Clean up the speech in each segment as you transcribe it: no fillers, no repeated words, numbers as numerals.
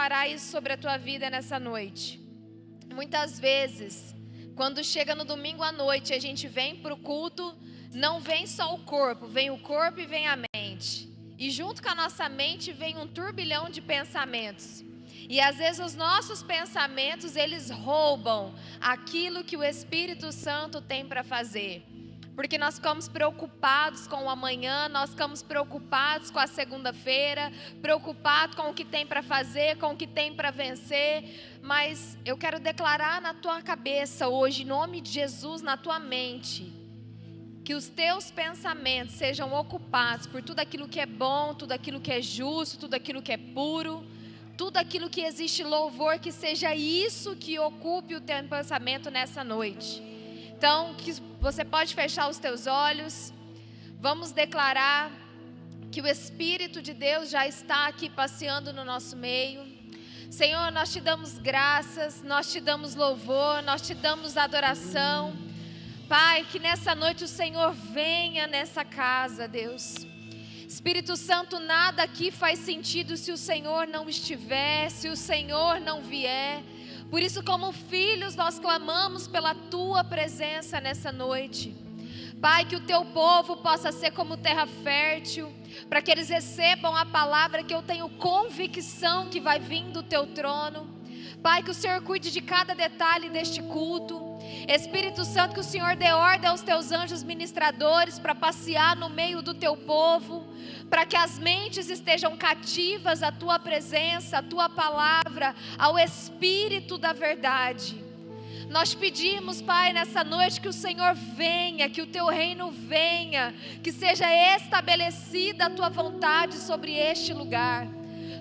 declarar isso sobre a tua vida nessa noite. Muitas vezes, quando chega no domingo à noite, a gente vem para o culto, não vem só o corpo, vem o corpo e vem a mente. E junto com a nossa mente vem um turbilhão de pensamentos. E às vezes os nossos pensamentos, eles roubam aquilo que o Espírito Santo tem para fazer. Porque nós ficamos preocupados com o amanhã, nós ficamos preocupados com a segunda-feira, preocupados com o que tem para fazer, com o que tem para vencer. Mas eu quero declarar na tua cabeça hoje, em nome de Jesus, na tua mente, que os teus pensamentos sejam ocupados por tudo aquilo que é bom, tudo aquilo que é justo, tudo aquilo que é puro, tudo aquilo que existe louvor, que seja isso que ocupe o teu pensamento nessa noite. Então, que você pode fechar os teus olhos. Vamos declarar que o Espírito de Deus já está aqui passeando no nosso meio. Senhor, nós te damos graças, nós te damos louvor, nós te damos adoração. Pai, que nessa noite o Senhor venha nessa casa, Deus. Espírito Santo, nada aqui faz sentido se o Senhor não estiver, se o Senhor não vier. Por isso, como filhos, nós clamamos pela tua presença nessa noite. Pai, que o teu povo possa ser como terra fértil, para que eles recebam a palavra que eu tenho convicção que vai vir do teu trono. Pai, que o Senhor cuide de cada detalhe deste culto. Espírito Santo, que o Senhor dê ordem aos teus anjos ministradores para passear no meio do teu povo, para que as mentes estejam cativas à tua presença, à tua palavra, ao Espírito da verdade. Nós pedimos, Pai, nessa noite que o Senhor venha, que o teu reino venha, que seja estabelecida a tua vontade sobre este lugar.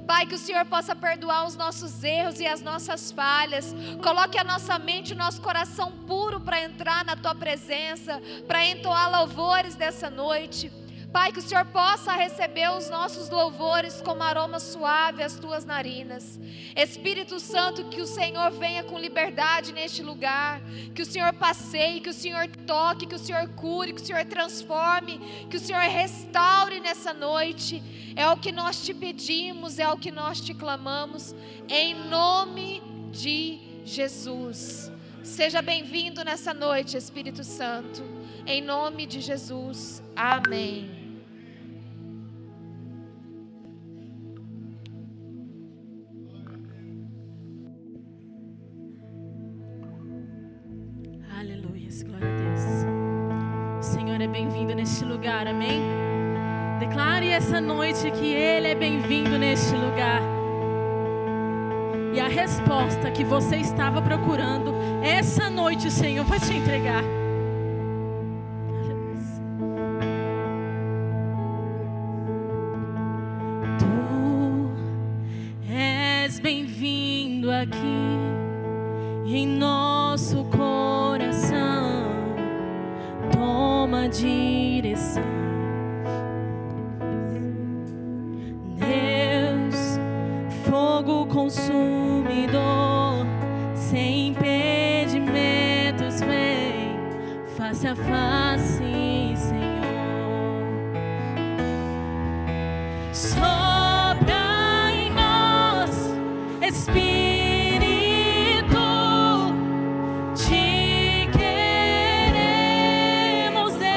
Pai, que o Senhor possa perdoar os nossos erros e as nossas falhas. Coloque a nossa mente e o nosso coração puro para entrar na tua presença, para entoar louvores dessa noite. Pai, que o Senhor possa receber os nossos louvores como aroma suave às tuas narinas. Espírito Santo, que o Senhor venha com liberdade neste lugar, que o Senhor passeie, que o Senhor toque, que o Senhor cure, que o Senhor transforme, que o Senhor restaure nessa noite. É o que nós te pedimos, é o que nós te clamamos, em nome de Jesus. Seja bem-vindo nessa noite, Espírito Santo, em nome de Jesus. Amém. Aleluia, glória a Deus. O Senhor é bem-vindo neste lugar, amém? Declare essa noite que Ele é bem-vindo neste lugar. E a resposta que você estava procurando, essa noite o Senhor vai te entregar. Tu és bem-vindo aqui em nosso coração. Toma direção. Fogo consumidor, sem impedimentos, vem face a face, Senhor. Sopra em nós, Espírito, te queremos, Deus.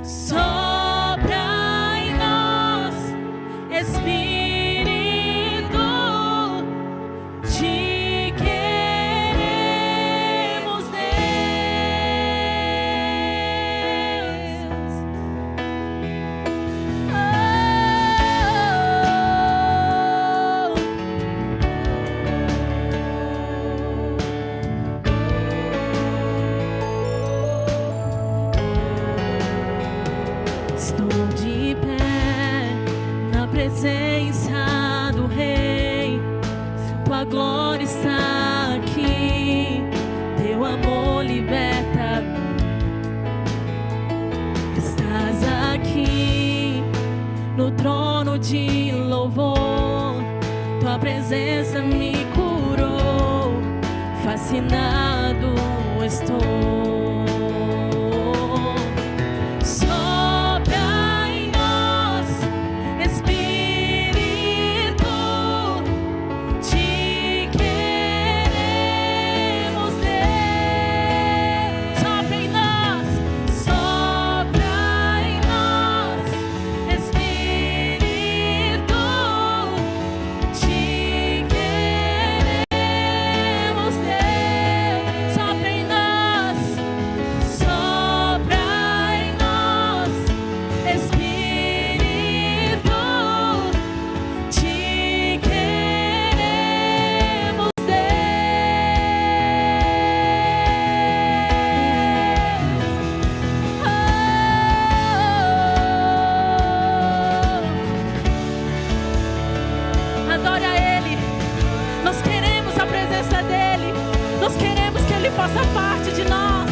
Sopra em nós, Espírito, te queremos, Deus. Estou de pé na presença do Rei, tua glória está aqui, teu amor liberta-me. Estás aqui no trono de louvor, tua presença me curou, fascinado estou. Sopra em nós, Espírito, faça parte de nós.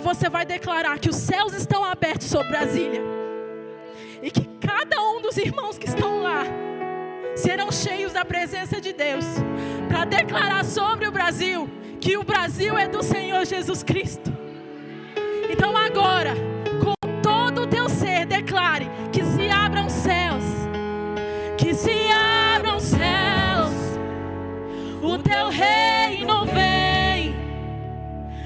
Você vai declarar que os céus estão abertos sobre Brasília e que cada um dos irmãos que estão lá serão cheios da presença de Deus para declarar sobre o Brasil que o Brasil é do Senhor Jesus Cristo. Então agora, com todo o teu ser, declare que se abram céus, que se abram céus, o teu reino vem,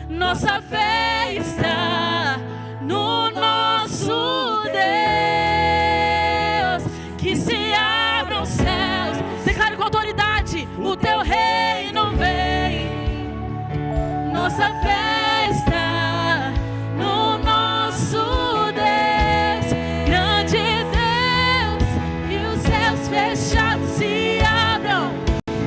nossa fé está no nosso Deus. Que se abram os céus, declare com autoridade: o teu reino vem, nossa fé está no nosso Deus. Grande Deus, que os céus fechados se abram,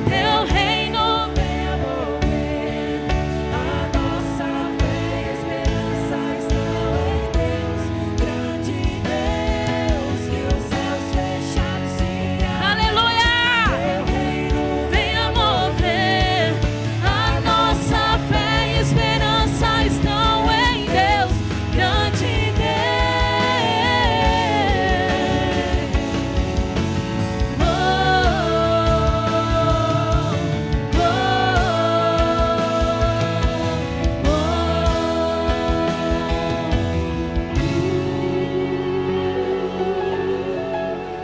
teu reino venha mover a nossa fé e esperança estão em Deus. Grande Deus, que os céus fechados se abram, aleluia, teu reino venha mover a nossa fé e esperança estão em Deus. Grande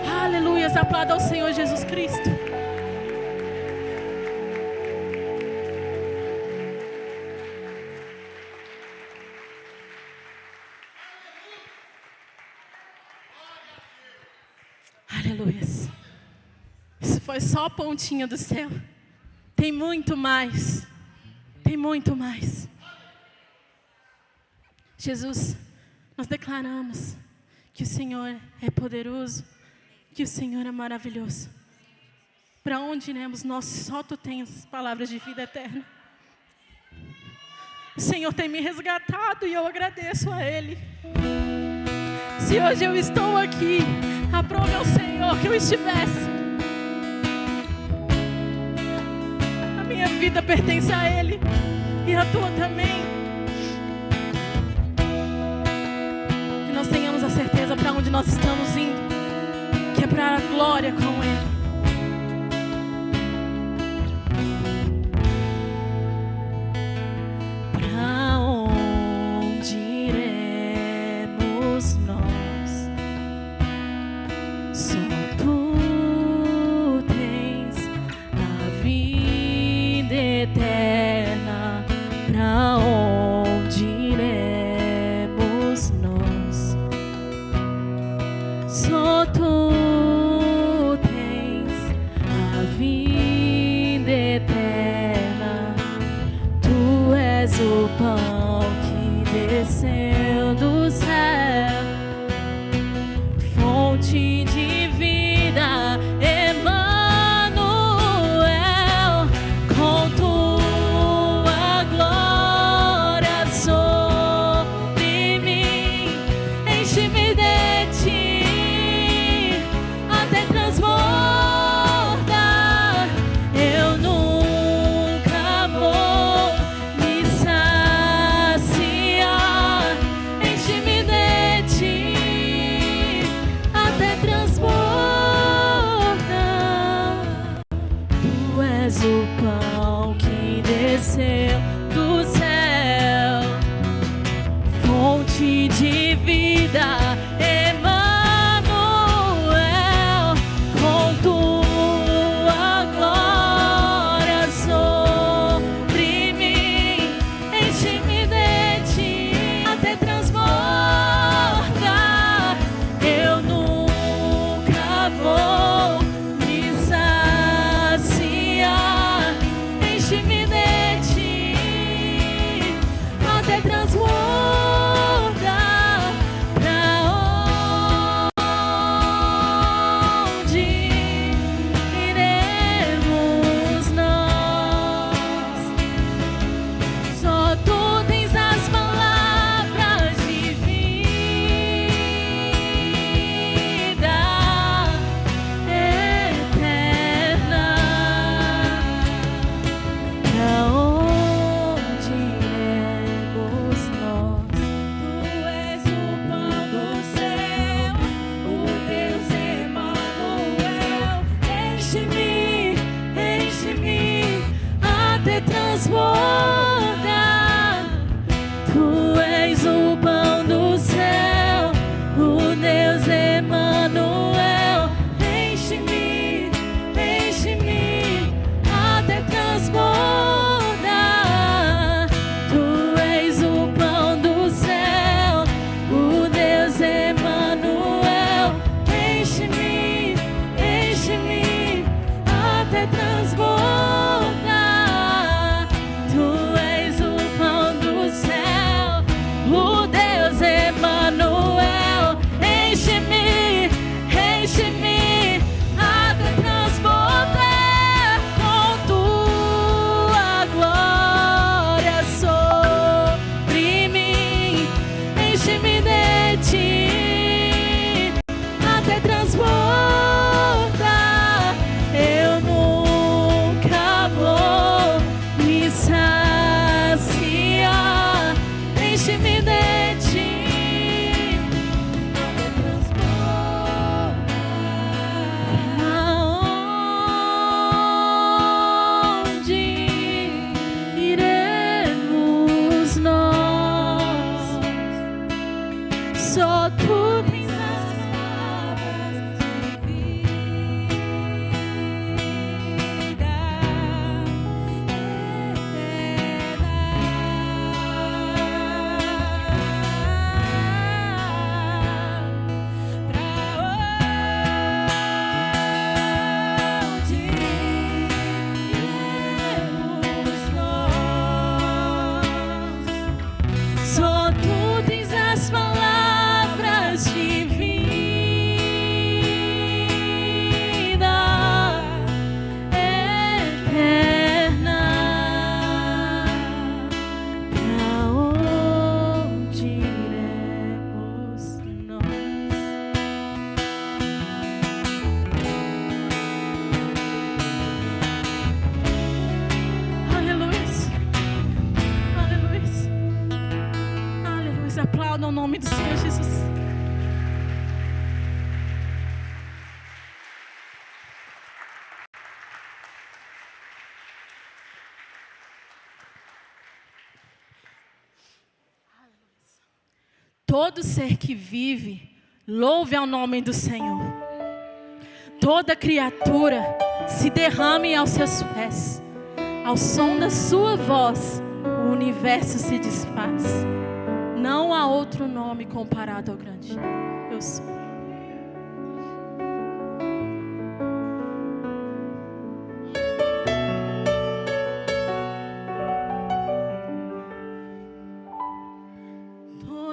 aleluia, aplauda ao Senhor Jesus Cristo. Aleluia. Isso foi só a pontinha do céu. Tem muito mais. Tem muito mais. Jesus, nós declaramos que o Senhor é poderoso, que o Senhor é maravilhoso. Para onde iremos nós? Só Tu tens palavras de vida eterna. O Senhor tem me resgatado e eu agradeço a Ele. Se hoje eu estou aqui, aprove ao Senhor que eu estivesse. A minha vida pertence a Ele e a tua também. Que nós tenhamos a certeza para onde nós estamos indo, que é para a glória com Ele. Para onde iremos nós? Só Tu desceu do céu, fonte de vida, Emanuel, com tua glória sobre mim, enche-me de ti até transbordar. Eu nunca vou me saciar, enche-me de ti até transbordar. Tu és o pão que desceu do céu, fonte de vida, Emanuel, com tua glória sobre mim, enche-me de ti até transbordar. Eu nunca vou me saciar, enche-me de ti até transbordar. Pra onde iremos nós? Só tu tens as palavras de vida eterna. Pra onde iremos nós? Tu és o pão do céu, o Deus Emanuel. Enche-me, enche-me até transbordar. Tu és o pão do céu, o Deus Emanuel. Enche-me, enche-me até transbordar. Tu és o pão do céu, o Deus Emanuel. Enche-me, enche-me até transbordar. Tu és o pão do céu, o Deus Emanuel. Enche-me, enche-me até transbordar. Com tua glória sobre mim, enche-me de ti até transbordar. Eu nunca vou me saciar, enche-me de ti até transbordar. Aonde iremos nós? Só tu tens as palavras de vida eterna. Pra onde iremos nós? Só tu tens as palavras de vida eterna. Pra onde iremos nós? Aleluia, aleluia, aleluia. Aplaudam o nome do Senhor Jesus. Todo ser que vive, louve ao nome do Senhor. Toda criatura se derrame aos seus pés. Ao som da sua voz, o universo se desfaz. Não há outro nome comparado ao grande eu sou.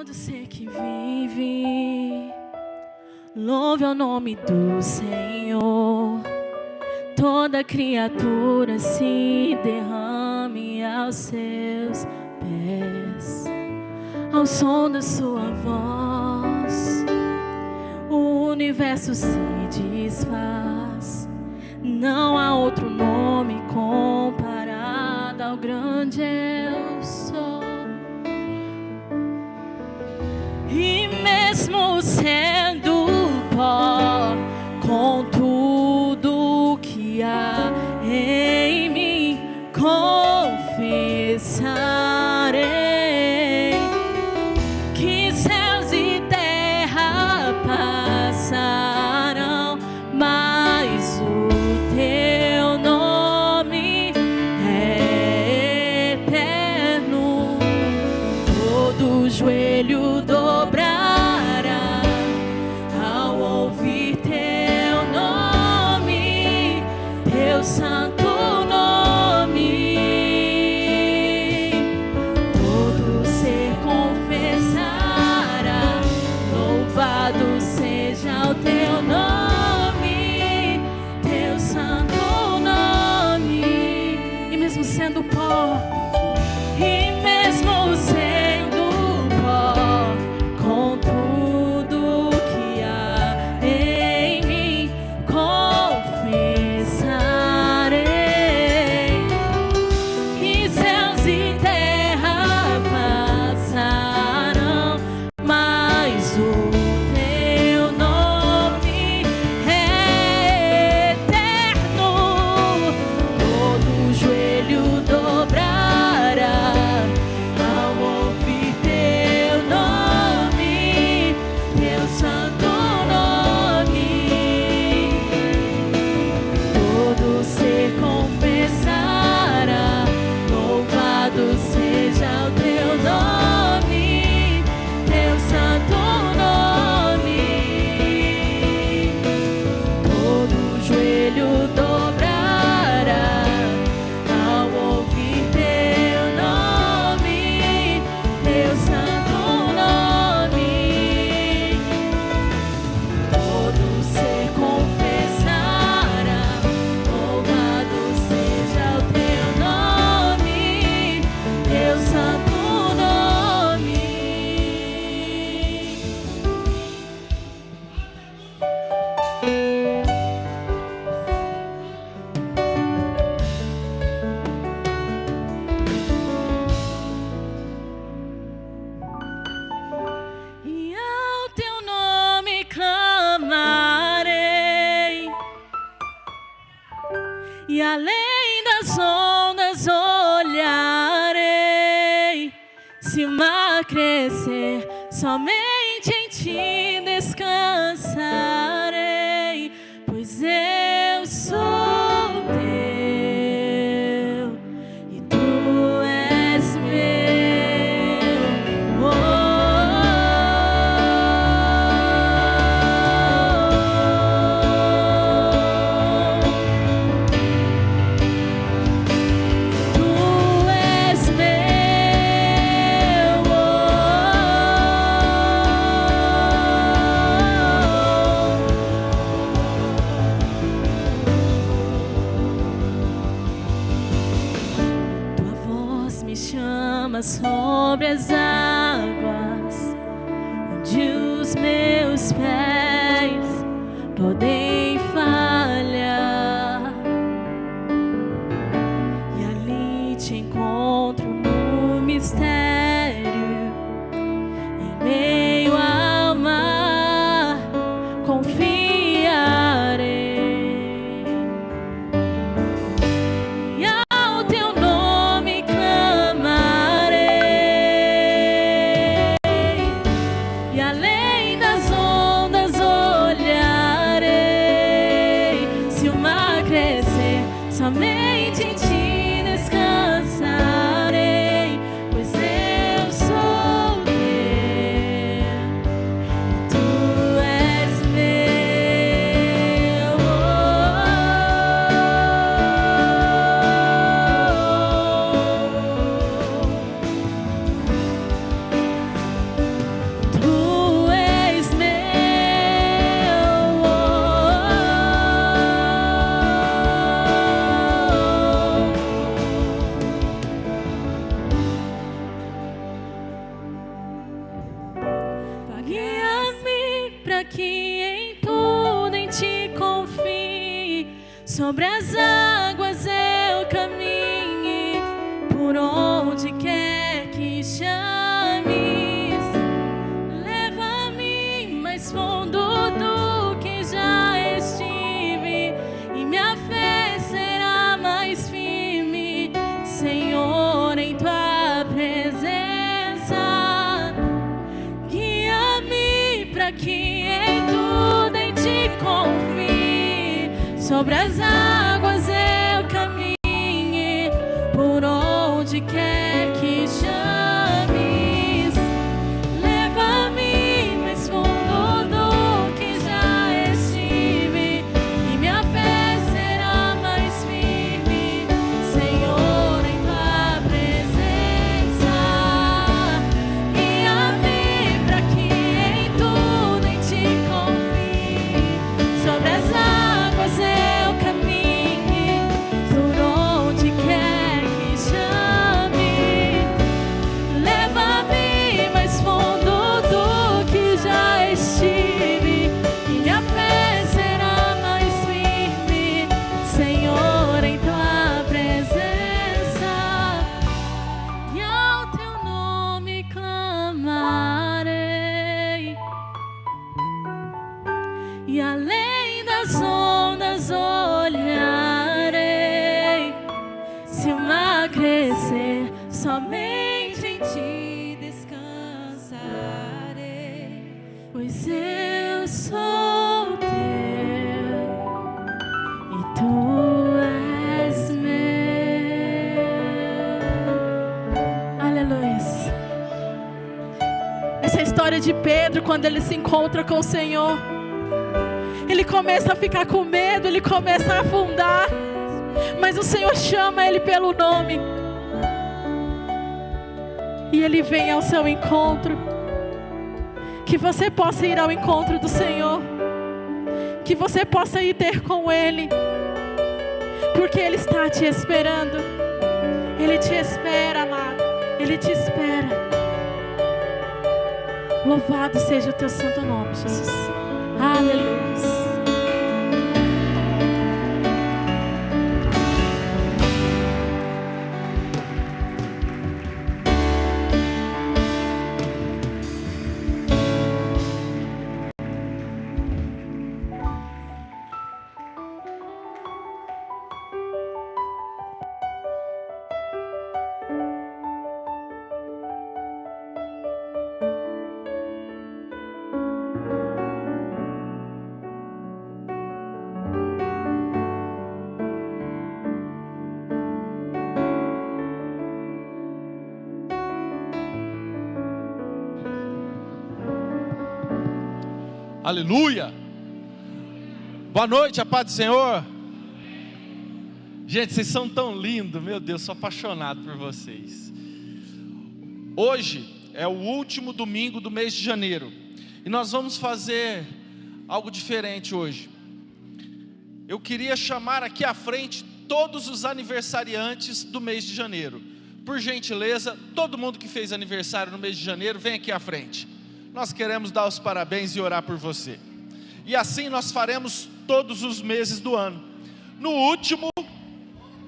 Todo ser que vive, louve ao nome do Senhor. Toda criatura se derrame aos seus pés. Ao som da sua voz, o universo se desfaz. Não há outro nome comparado ao grande eu sou. E mesmo sendo pó, com tudo que há em mim, confessarei que céus e terra passarão, mas o teu nome é eterno. Todo joelho dobrará ao ouvir teu nome, teu santo nome. Todo ser confessará, louvado seja o teu nome, teu santo nome. E mesmo sendo pó, e mesmo sendo pó, com tudo que há em mim, confessarei que céus e terra passarão, mas o teu nome é eterno. Todo joelho dobrará ao ouvir teu nome, teu santo nome. Todo ser confessará, louvado seja o teu nome, teu santo nome. Todo joelho dobrará ao ouvir teu nome, teu santo nome. Todo ser confessará, louvado seja o teu nome, teu santo nome. E ao teu nome clamarei, e além das ondas olharei. Se o mar crescer, somente em ti descansarei, pois eu sou teu e tu és meu. Tu és meu. Tua voz me chama sobre as águas, onde os meus pés podem falhar. E ali te encontro no mistério, em meio ao mar, confiarei. E ao teu nome clamarei, e além das ondas Guia-me para que em tudo em ti confie. Sobre as águas eu caminhe, por onde quer que chames. Leva-me mais fundo do que já estive, e minha fé será mais firme, Senhor, em tua presença. Guia-me para que em tudo em ti confie. Sobre as águas eu caminhe, por onde quer que chames. Leva-me mais fundo do que já estive, e minha fé será mais firme, Senhor, em tua presença. Guia-me para que em tudo em ti confie. Sobre as águas eu caminhe, por onde quer que chame. Leva-me mais fundo do que já estive, e minha fé será mais firme, Senhor, em tua presença. E ao teu nome clamarei, e além das ondas olharei. Se o mar crescer, somente em ti descansarei, pois eu sou teu e tu és meu. Aleluia. Essa é a história de Pedro quando ele se encontra com o Senhor. Ele começa a ficar com medo, ele começa a afundar, mas o Senhor chama ele pelo nome, e ele vem ao seu encontro. Que você possa ir ao encontro do Senhor, que você possa ir ter com Ele, porque Ele está te esperando. Ele te espera, amado, Ele te espera. Louvado seja o teu santo nome, Jesus. Aleluia. Aleluia! Boa noite, a paz do Senhor. Gente, vocês são tão lindos, meu Deus, sou apaixonado por vocês. Hoje é o último domingo do mês de janeiro, e nós vamos fazer algo diferente hoje. Eu queria chamar aqui à frente todos os aniversariantes do mês de janeiro. Por gentileza, todo mundo que fez aniversário no mês de janeiro, vem aqui à frente. Nós queremos dar os parabéns e orar por você. E assim nós faremos todos os meses do ano. No último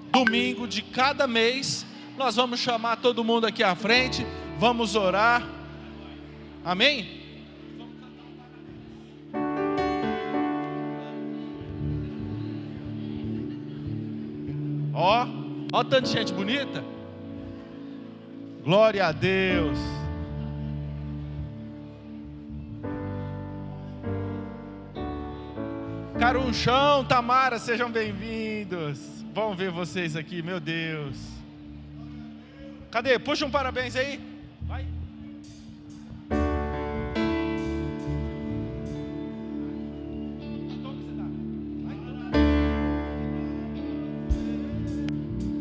domingo de cada mês, nós vamos chamar todo mundo aqui à frente, vamos orar. Amém? Ó tanta gente bonita. Glória a Deus. Carunchão, Tamara, sejam bem-vindos. Bom ver vocês aqui, meu Deus. Cadê? Puxa um parabéns aí. Vai.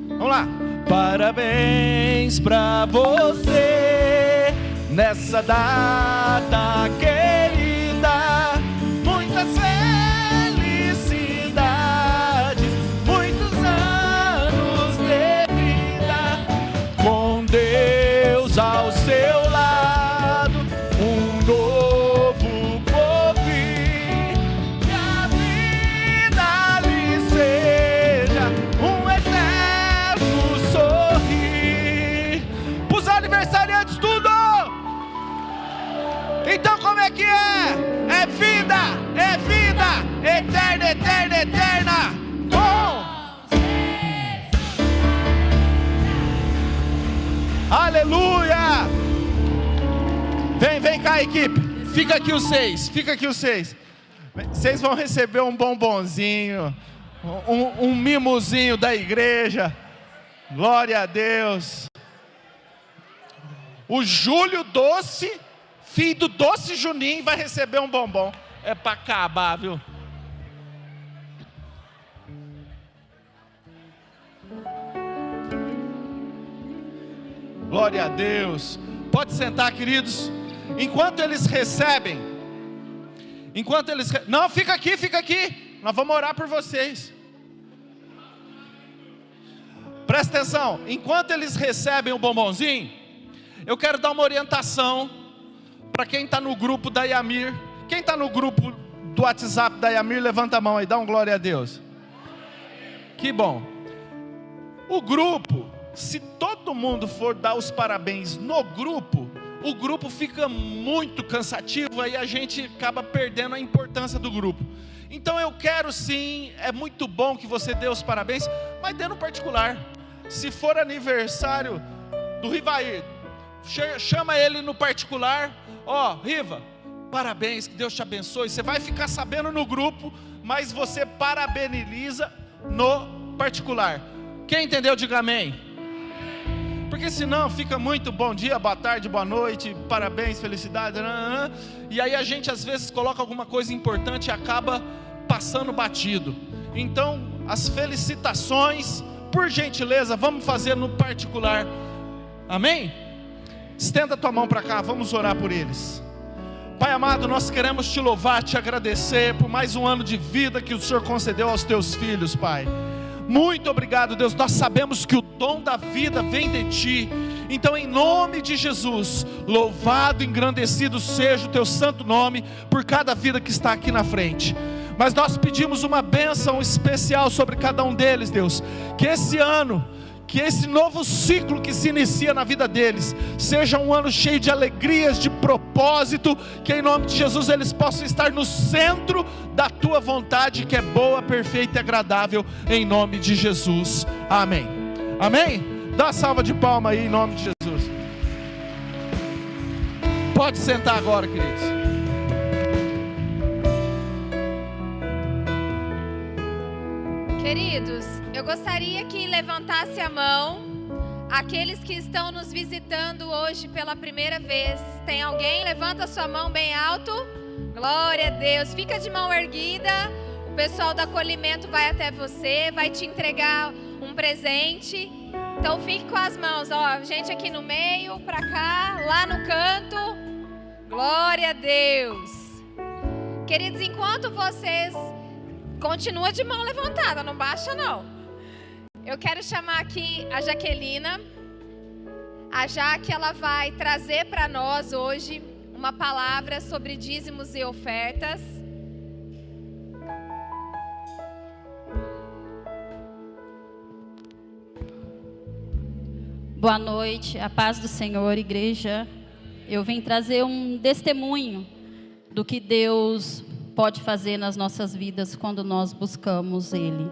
Vamos lá. Parabéns pra você nessa data querida. Muitas felicidades, muitos anos de vida, com Deus ao seu lado, um novo Então como é que é? É vida eterna, eterna, eterna. Aleluia! Vem cá, equipe. Fica aqui os seis. Vocês vão receber um bombonzinho, um mimozinho da igreja. Glória a Deus. O Júlio Doce, filho do Doce Juninho, vai receber um bombom. É para acabar, viu? Glória a Deus. Pode sentar, queridos. Enquanto eles recebem, não, fica aqui. Nós vamos orar por vocês. Presta atenção. Enquanto eles recebem o bombonzinho, eu quero dar uma orientação para quem está no grupo da Yamir. Quem está no grupo do WhatsApp da Yamir, levanta a mão aí, dá um glória a Deus. Que bom. O grupo, se todo mundo for dar os parabéns no grupo, o grupo fica muito cansativo, aí a gente acaba perdendo a importância do grupo. Então eu quero sim, é muito bom que você dê os parabéns, mas dê no particular. Se for aniversário do Rivair, chama ele no particular. Riva, parabéns, que Deus te abençoe. Você vai ficar sabendo no grupo, mas você parabeniza no particular. Quem entendeu, diga amém. Porque senão fica muito bom dia, boa tarde, boa noite, parabéns, felicidade, e aí a gente às vezes coloca alguma coisa importante e acaba passando batido. Então as felicitações, por gentileza, vamos fazer no particular. Amém? Estenda a tua mão para cá, vamos orar por eles. Pai amado, nós queremos te louvar, te agradecer por mais um ano de vida que o Senhor concedeu aos teus filhos, Pai. Muito obrigado, Deus. Nós sabemos que o dom da vida vem de Ti. Então, em nome de Jesus, louvado, engrandecido seja o Teu santo nome por cada vida que está aqui na frente. Mas nós pedimos uma bênção especial sobre cada um deles, Deus. Que esse ano, que esse novo ciclo que se inicia na vida deles seja um ano cheio de alegrias, de propósito, que em nome de Jesus eles possam estar no centro da Tua vontade, que é boa, perfeita e agradável, em nome de Jesus, amém. Amém? Dá uma salva de palma aí em nome de Jesus. Pode sentar agora, queridos. Queridos, eu gostaria que levantasse a mão aqueles que estão nos visitando hoje pela primeira vez. Tem alguém? Levanta a sua mão bem alto. Glória a Deus. Fica de mão erguida. O pessoal do acolhimento vai até você, vai te entregar um presente. Então fique com as mãos, gente aqui no meio, pra cá, lá no canto. Glória a Deus. Queridos, enquanto vocês continua de mão levantada, não baixa não. Eu quero chamar aqui a Jaquelina. A Jaque, ela vai trazer para nós hoje uma palavra sobre dízimos e ofertas. Boa noite, a paz do Senhor, igreja. Eu vim trazer um testemunho do que Deus pode fazer nas nossas vidas quando nós buscamos Ele.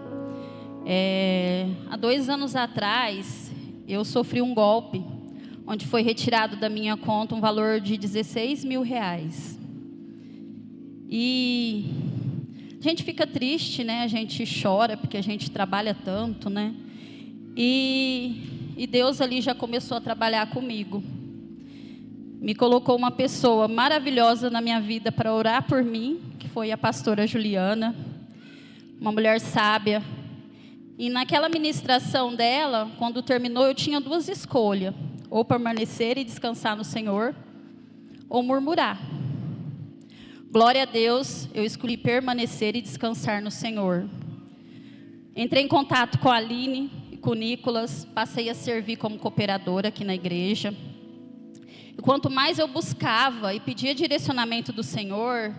Há 2 anos atrás, eu sofri um golpe, onde foi retirado da minha conta um valor de R$16 mil. E a gente fica triste, né? A gente chora porque a gente trabalha tanto, né? E Deus ali já começou a trabalhar comigo. Me colocou uma pessoa maravilhosa na minha vida para orar por mim, que foi a pastora Juliana, uma mulher sábia. E naquela ministração dela, quando terminou, eu tinha 2 escolhas: ou permanecer e descansar no Senhor, ou murmurar. Glória a Deus, eu escolhi permanecer e descansar no Senhor. Entrei em contato com a Aline e com o Nicolas, passei a servir como cooperadora aqui na igreja. E quanto mais eu buscava e pedia direcionamento do Senhor,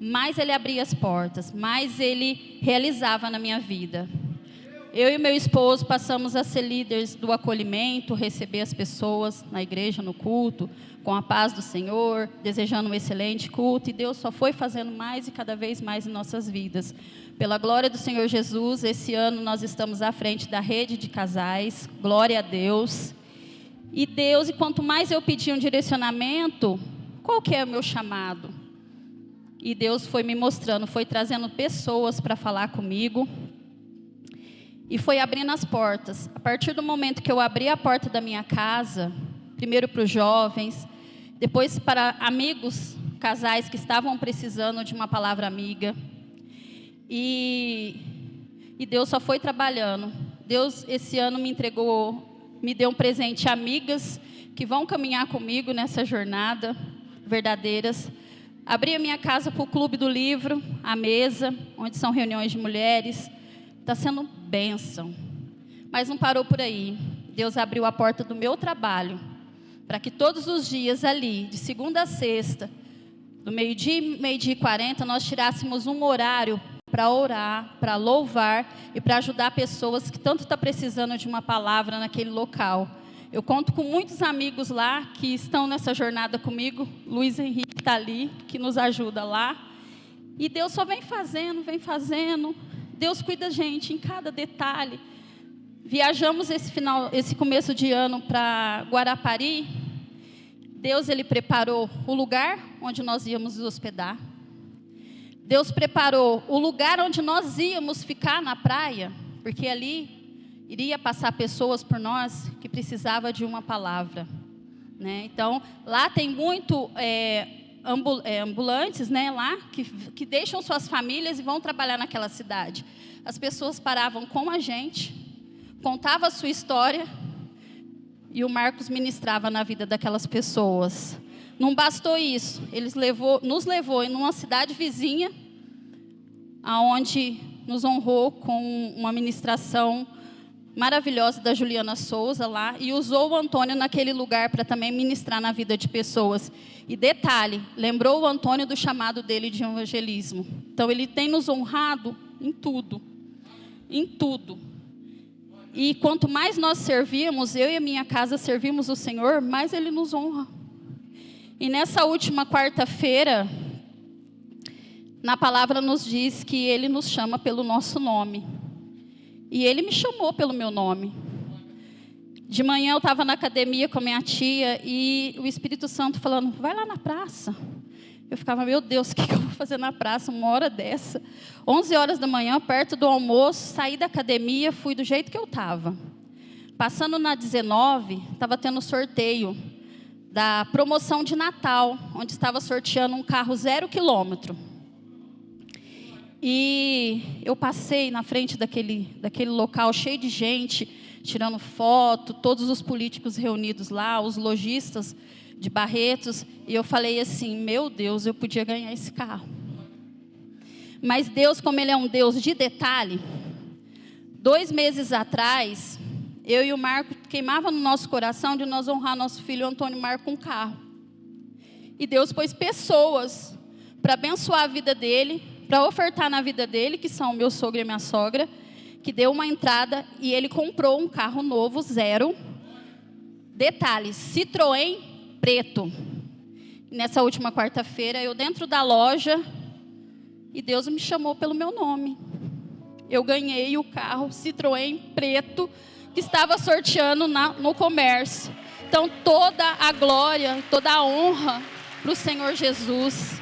mais Ele abria as portas, mais Ele realizava na minha vida. eu e meu esposo passamos a ser líderes do acolhimento, receber as pessoas na igreja, no culto, com a paz do Senhor, desejando um excelente culto, e Deus só foi fazendo mais e cada vez mais em nossas vidas. Pela glória do Senhor Jesus, esse ano nós estamos à frente da rede de casais, glória a Deus. E quanto mais eu pedi um direcionamento, qual que é o meu chamado? E Deus foi me mostrando, foi trazendo pessoas para falar comigo, e foi abrindo as portas. A partir do momento que eu abri a porta da minha casa, primeiro para os jovens, depois para amigos, casais que estavam precisando de uma palavra amiga. E Deus só foi trabalhando. Deus esse ano me deu um presente, amigas que vão caminhar comigo nessa jornada, verdadeiras. Abri a minha casa para o Clube do Livro, a mesa, onde são reuniões de mulheres. Está sendo bênção. Mas não parou por aí. Deus abriu a porta do meu trabalho, para que todos os dias ali, de segunda a sexta, do meio-dia e 40, nós tirássemos um horário para orar, para louvar e para ajudar pessoas que tanto estão precisando de uma palavra naquele local. Eu conto com muitos amigos lá que estão nessa jornada comigo. Luiz Henrique está ali, que nos ajuda lá. E Deus só vem fazendo, vem fazendo. Deus cuida da gente em cada detalhe. Viajamos esse começo de ano para Guarapari. Deus, Ele preparou o lugar onde nós íamos nos hospedar. Deus preparou o lugar onde nós íamos ficar na praia, porque ali iria passar pessoas por nós que precisavam de uma palavra, né? Então, lá tem muito ambulantes, né, lá, que deixam suas famílias e vão trabalhar naquela cidade. As pessoas paravam com a gente, contavam a sua história, e o Marcos ministrava na vida daquelas pessoas. Não bastou isso, nos levou em uma cidade vizinha, aonde nos honrou com uma ministração maravilhosa da Juliana Souza lá, e usou o Antônio naquele lugar para também ministrar na vida de pessoas. E detalhe, lembrou o Antônio do chamado dele de evangelismo. Então ele tem nos honrado em tudo, em tudo. E quanto mais nós servimos, eu e a minha casa servimos o Senhor, mais Ele nos honra. E nessa última quarta-feira, na palavra nos diz que Ele nos chama pelo nosso nome. E Ele me chamou pelo meu nome. De manhã eu estava na academia com a minha tia e o Espírito Santo falando, vai lá na praça. Eu ficava, meu Deus, o que eu vou fazer na praça uma hora dessa? 11 horas da manhã, perto do almoço, saí da academia, fui do jeito que eu estava. Passando na 19, estava tendo sorteio da promoção de Natal, onde estava sorteando um carro 0 quilômetro. E eu passei na frente daquele local cheio de gente, tirando foto, todos os políticos reunidos lá, os lojistas de Barretos, e eu falei assim, meu Deus, eu podia ganhar esse carro. Mas Deus, como Ele é um Deus de detalhe, 2 meses atrás, eu e o Marco queimava no nosso coração de nós honrar nosso filho Antônio Marco com um carro. E Deus pôs pessoas para abençoar a vida dele, para ofertar na vida dele, que são o meu sogro e a minha sogra, que deu uma entrada e ele comprou um carro novo, 0. Detalhe, Citroën preto. Nessa última quarta-feira, eu dentro da loja, e Deus me chamou pelo meu nome. Eu ganhei o carro Citroën preto, que estava sorteando no comércio. Então, toda a glória, toda a honra para o Senhor Jesus.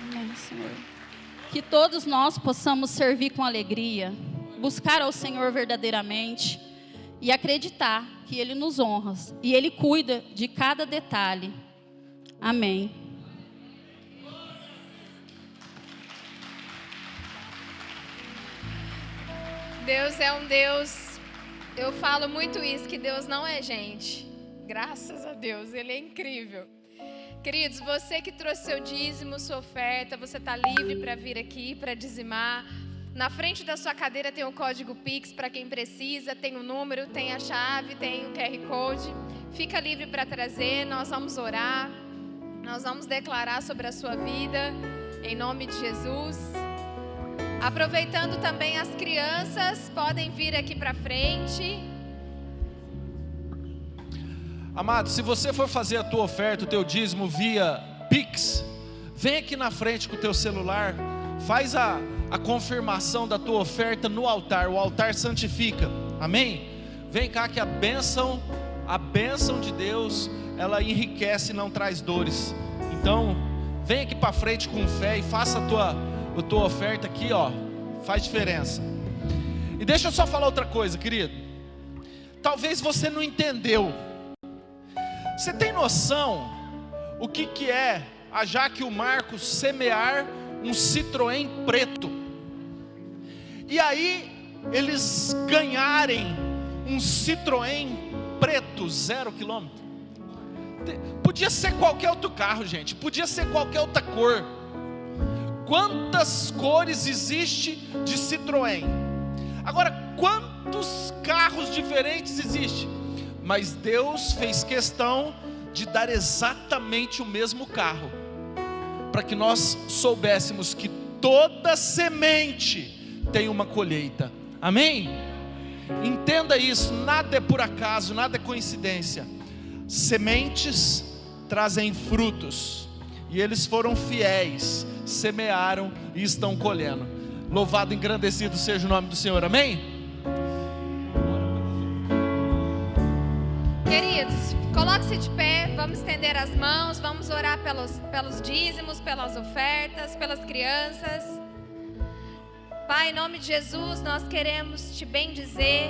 Amém, Senhor. Que todos nós possamos servir com alegria, buscar ao Senhor verdadeiramente e acreditar que Ele nos honra e Ele cuida de cada detalhe. Amém. Deus é um Deus, eu falo muito isso, que Deus não é gente. Graças a Deus, Ele é incrível. Queridos, você que trouxe seu dízimo, sua oferta, você está livre para vir aqui, para dizimar. Na frente da sua cadeira tem o código Pix para quem precisa, tem o número, tem a chave, tem o QR Code. Fica livre para trazer, nós vamos orar, nós vamos declarar sobre a sua vida, em nome de Jesus. Aproveitando também, as crianças podem vir aqui para frente. Amado, se você for fazer a tua oferta, o teu dízimo via Pix, vem aqui na frente com o teu celular, faz a confirmação da tua oferta no altar, o altar santifica, amém? Vem cá que a bênção de Deus, ela enriquece e não traz dores. Então, vem aqui para frente com fé e faça a tua oferta aqui, ó, faz diferença. E deixa eu só falar outra coisa, querido. Talvez você não entendeu. Você tem noção o que é a Jaque e o Marcos semear um Citroën preto? E aí eles ganharem um Citroën preto 0 km. Podia ser qualquer outro carro, gente. Podia ser qualquer outra cor. Quantas cores existe de Citroën? Agora, quantos carros diferentes existem? Mas Deus fez questão de dar exatamente o mesmo carro, para que nós soubéssemos que toda semente tem uma colheita, amém? Entenda isso, nada é por acaso, nada é coincidência. Sementes trazem frutos, e eles foram fiéis, semearam e estão colhendo. Louvado e engrandecido seja o nome do Senhor, amém? Queridos, coloque-se de pé, vamos estender as mãos, vamos orar pelos dízimos, pelas ofertas, pelas crianças. Pai, em nome de Jesus, nós queremos te bendizer.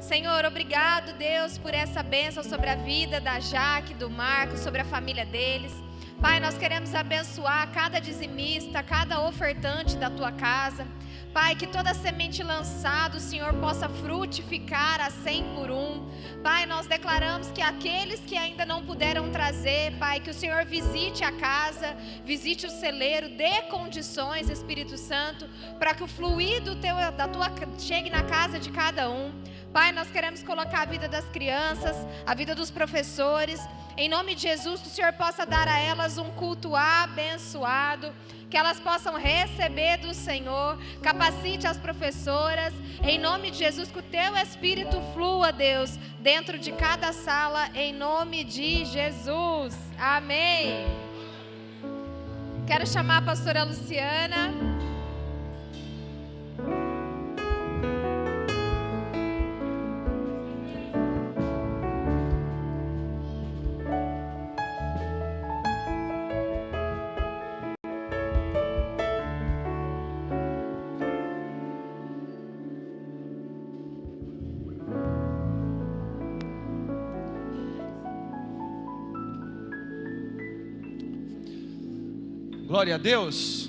Senhor, obrigado, Deus, por essa bênção sobre a vida da Jaque, do Marcos, sobre a família deles. Pai, nós queremos abençoar cada dizimista, cada ofertante da tua casa. Pai, que toda semente lançada, o Senhor possa frutificar a 100 por 1. Pai, nós declaramos que aqueles que ainda não puderam trazer, Pai, que o Senhor visite a casa, visite o celeiro, dê condições, Espírito Santo, para que o fluido da tua chegue na casa de cada um. Pai, nós queremos colocar a vida das crianças, a vida dos professores, em nome de Jesus, que o Senhor possa dar a elas um culto abençoado, que elas possam receber do Senhor. Capacite as professoras, em nome de Jesus, que o teu Espírito flua, Deus, dentro de cada sala, em nome de Jesus, amém. Quero chamar a pastora Luciana. Glória a Deus.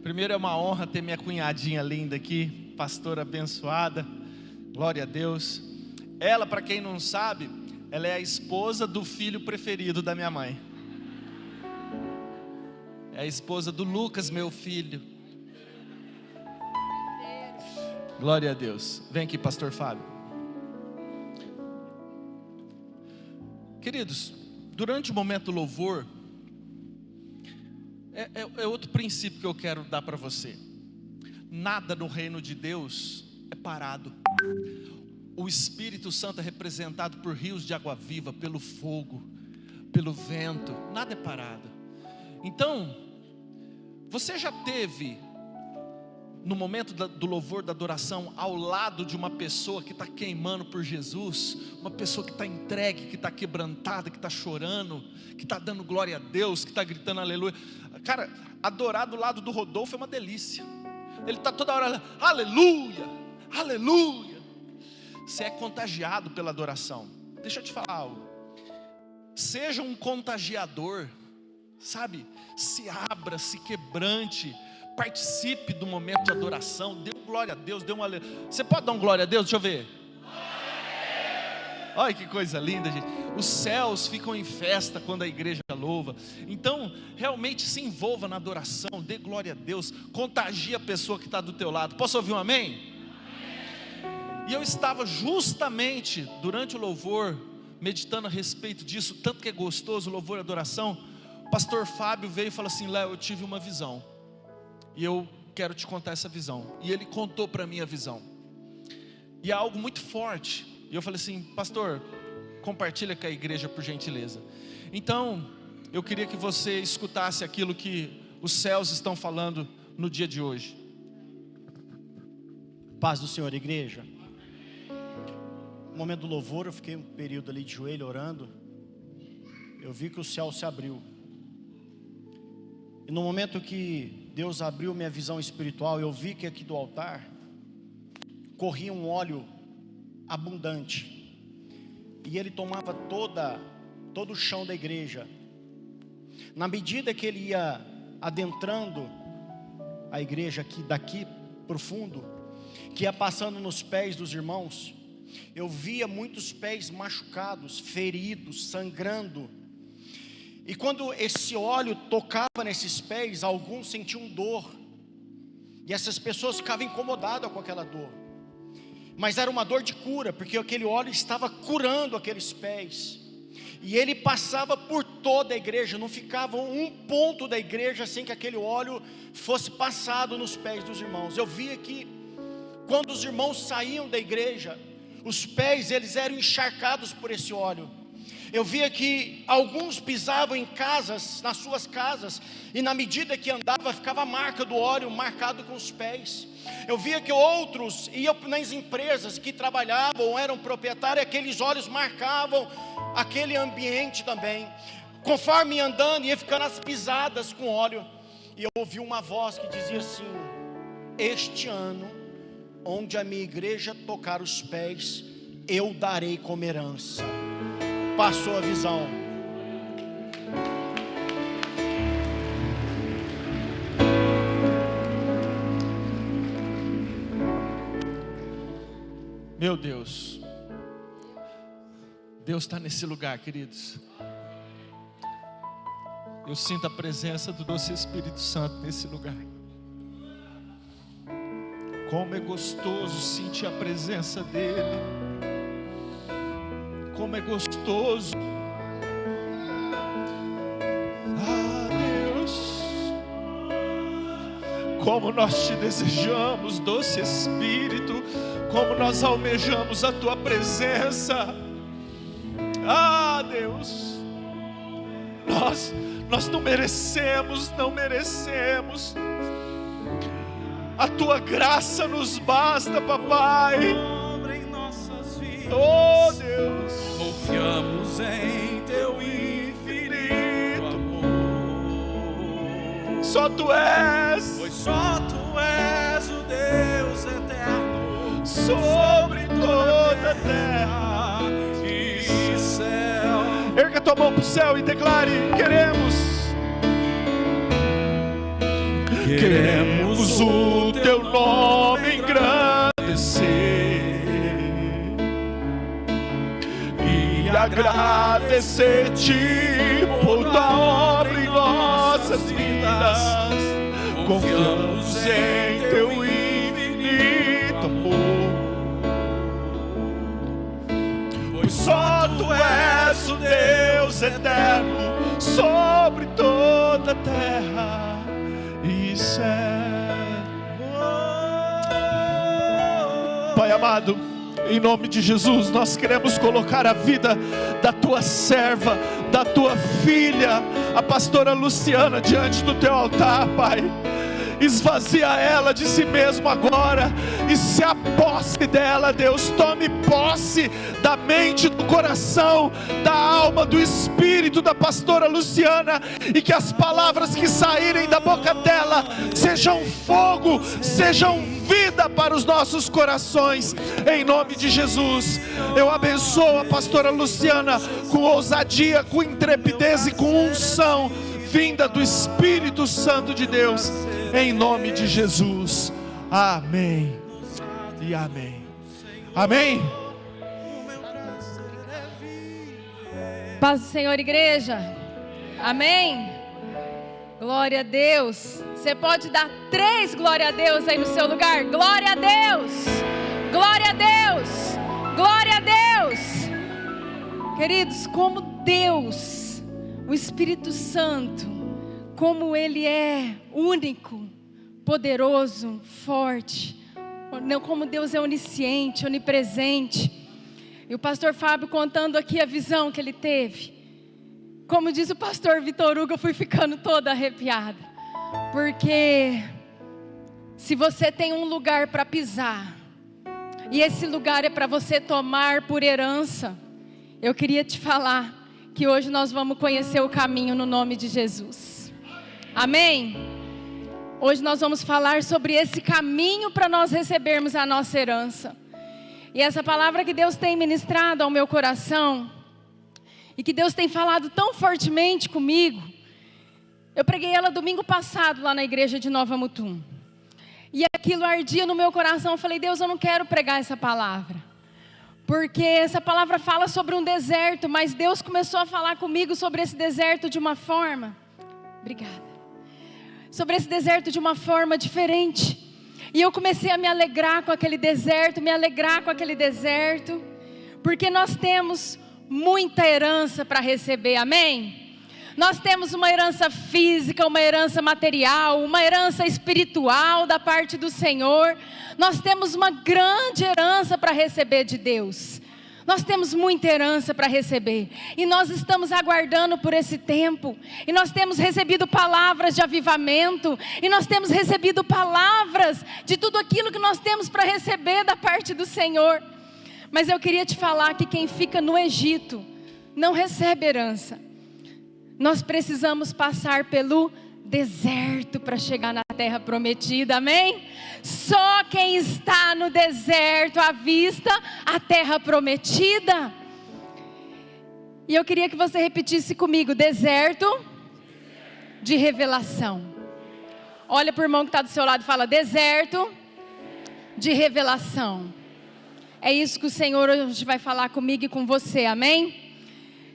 Primeiro é uma honra ter minha cunhadinha linda aqui, pastora abençoada. Glória a Deus. Ela, para quem não sabe, ela é a esposa do filho preferido da minha mãe. É a esposa do Lucas, meu filho. Glória a Deus. Vem aqui, pastor Fábio. Queridos, durante o momento do louvor, é outro princípio que eu quero dar para você. Nada no reino de Deus é parado. O Espírito Santo é representado por rios de água viva, pelo fogo, pelo vento. Nada é parado. Então, você já teve, no momento do louvor, da adoração, ao lado de uma pessoa que está queimando por Jesus, uma pessoa que está entregue, que está quebrantada, que está chorando, que está dando glória a Deus, que está gritando aleluia? Cara, adorar do lado do Rodolfo é uma delícia. Ele está toda hora, aleluia, aleluia. Você é contagiado pela adoração. Deixa eu te falar algo. Seja um contagiador, sabe? Se abra, se quebrante, participe do momento de adoração. Dê glória a Deus, dê um aleluia. Você pode dar um glória a Deus? Deixa eu ver. Olha que coisa linda, gente. Os céus ficam em festa quando a igreja louva. Então, realmente se envolva na adoração. Dê glória a Deus. Contagie a pessoa que está do teu lado. Posso ouvir um amém? E eu estava justamente durante o louvor meditando a respeito disso, tanto que é gostoso o louvor e a adoração. O pastor Fábio veio e falou assim: Léo, eu tive uma visão. E eu quero te contar essa visão. E ele contou para mim a visão. E é algo muito forte. E eu falei assim: pastor, compartilha com a igreja por gentileza. Então, eu queria que você escutasse aquilo que os céus estão falando no dia de hoje. Paz do Senhor, igreja. No momento do louvor, eu fiquei um período ali de joelho orando. Eu vi que o céu se abriu. E no momento que Deus abriu minha visão espiritual, eu vi que aqui do altar corria um óleo abundante. E ele tomava todo o chão da igreja. Na medida que ele ia adentrando a igreja aqui, daqui para o fundo, que ia passando nos pés dos irmãos, eu via muitos pés machucados, feridos, sangrando. E quando esse óleo tocava nesses pés, alguns sentiam dor. E essas pessoas ficavam incomodadas com aquela dor. Mas era uma dor de cura, porque aquele óleo estava curando aqueles pés. E ele passava por toda a igreja, não ficava um ponto da igreja sem que aquele óleo fosse passado nos pés dos irmãos. Eu via que quando os irmãos saíam da igreja, os pés eles eram encharcados por esse óleo. Eu via que alguns pisavam em casas, nas suas casas, e na medida que andava ficava a marca do óleo marcado com os pés. Eu via que outros iam nas empresas que trabalhavam, eram proprietários, aqueles óleos marcavam aquele ambiente também. Conforme ia andando, ia ficando as pisadas com óleo. E eu ouvi uma voz que dizia assim: este ano, onde a minha igreja tocar os pés, eu darei como herança. Passou a visão. Meu Deus, Deus está nesse lugar, queridos. Eu sinto a presença do doce Espírito Santo nesse lugar. Como é gostoso sentir a presença dEle. Como é gostoso. Ah, Deus, como nós te desejamos, doce Espírito. Como nós almejamos a tua presença. Ah, Deus, nós não merecemos. A tua graça nos basta, papai. Oh, Deus, confiamos em teu infinito amor. Só tu és, Pois só tu és o Deus eterno sobre toda a terra e céu. Erga tua mão para o céu e declare: queremos o teu nome engrandecer e agradecer-te por tua obra em nossas vidas. Confiamos em teu infinito amor, pois só tu és o Deus eterno sobre toda a terra e céu. Pai amado, em nome de Jesus, nós queremos colocar a vida da tua serva, da tua filha, a pastora Luciana, diante do teu altar, Pai. Esvazia ela de si mesma agora e se aposse dela, Deus. Tome posse da mente, do coração, da alma, do espírito da pastora Luciana, e que as palavras que saírem da boca dela sejam fogo, sejam vida para os nossos corações, em nome de Jesus. Eu abençoo a pastora Luciana com ousadia, com intrepidez e com unção vinda do Espírito Santo de Deus, em nome de Jesus. Amém e amém. Amém. Paz do Senhor, igreja. Amém. Glória a Deus. Você pode dar 3 glória a Deus aí no seu lugar? Glória a Deus. Glória a Deus. Glória a Deus. Queridos, como Deus, o Espírito Santo, como Ele é único, poderoso, forte, como Deus é onisciente, onipresente. E o pastor Fábio contando aqui a visão que ele teve. Como diz o pastor Vitor Hugo, eu fui ficando toda arrepiada. Porque se você tem um lugar para pisar, e esse lugar é para você tomar por herança, eu queria te falar que hoje nós vamos conhecer o caminho no nome de Jesus. Amém? Hoje nós vamos falar sobre esse caminho para nós recebermos a nossa herança. E essa palavra que Deus tem ministrado ao meu coração, e que Deus tem falado tão fortemente comigo, eu preguei ela domingo passado lá na igreja de Nova Mutum. E aquilo ardia no meu coração. Eu falei, Deus, eu não quero pregar essa palavra, porque essa palavra fala sobre um deserto, mas Deus começou a falar comigo sobre esse deserto de uma forma, sobre esse deserto de uma forma diferente. E eu comecei a me alegrar com aquele deserto, porque nós temos muita herança para receber, amém? Nós temos uma herança física, uma herança material, uma herança espiritual da parte do Senhor. Nós temos uma grande herança para receber de Deus. Nós temos muita herança para receber. E nós estamos aguardando por esse tempo. E nós temos recebido palavras de avivamento. E nós temos recebido palavras de tudo aquilo que nós temos para receber da parte do Senhor. Mas eu queria te falar que quem fica no Egito não recebe herança. Nós precisamos passar pelo deserto para chegar na terra prometida, amém? Só quem está no deserto avista a terra prometida. E eu queria que você repetisse comigo: deserto de revelação. Olha para o irmão que está do seu lado e fala: deserto de revelação. É isso que o Senhor hoje vai falar comigo e com você, amém?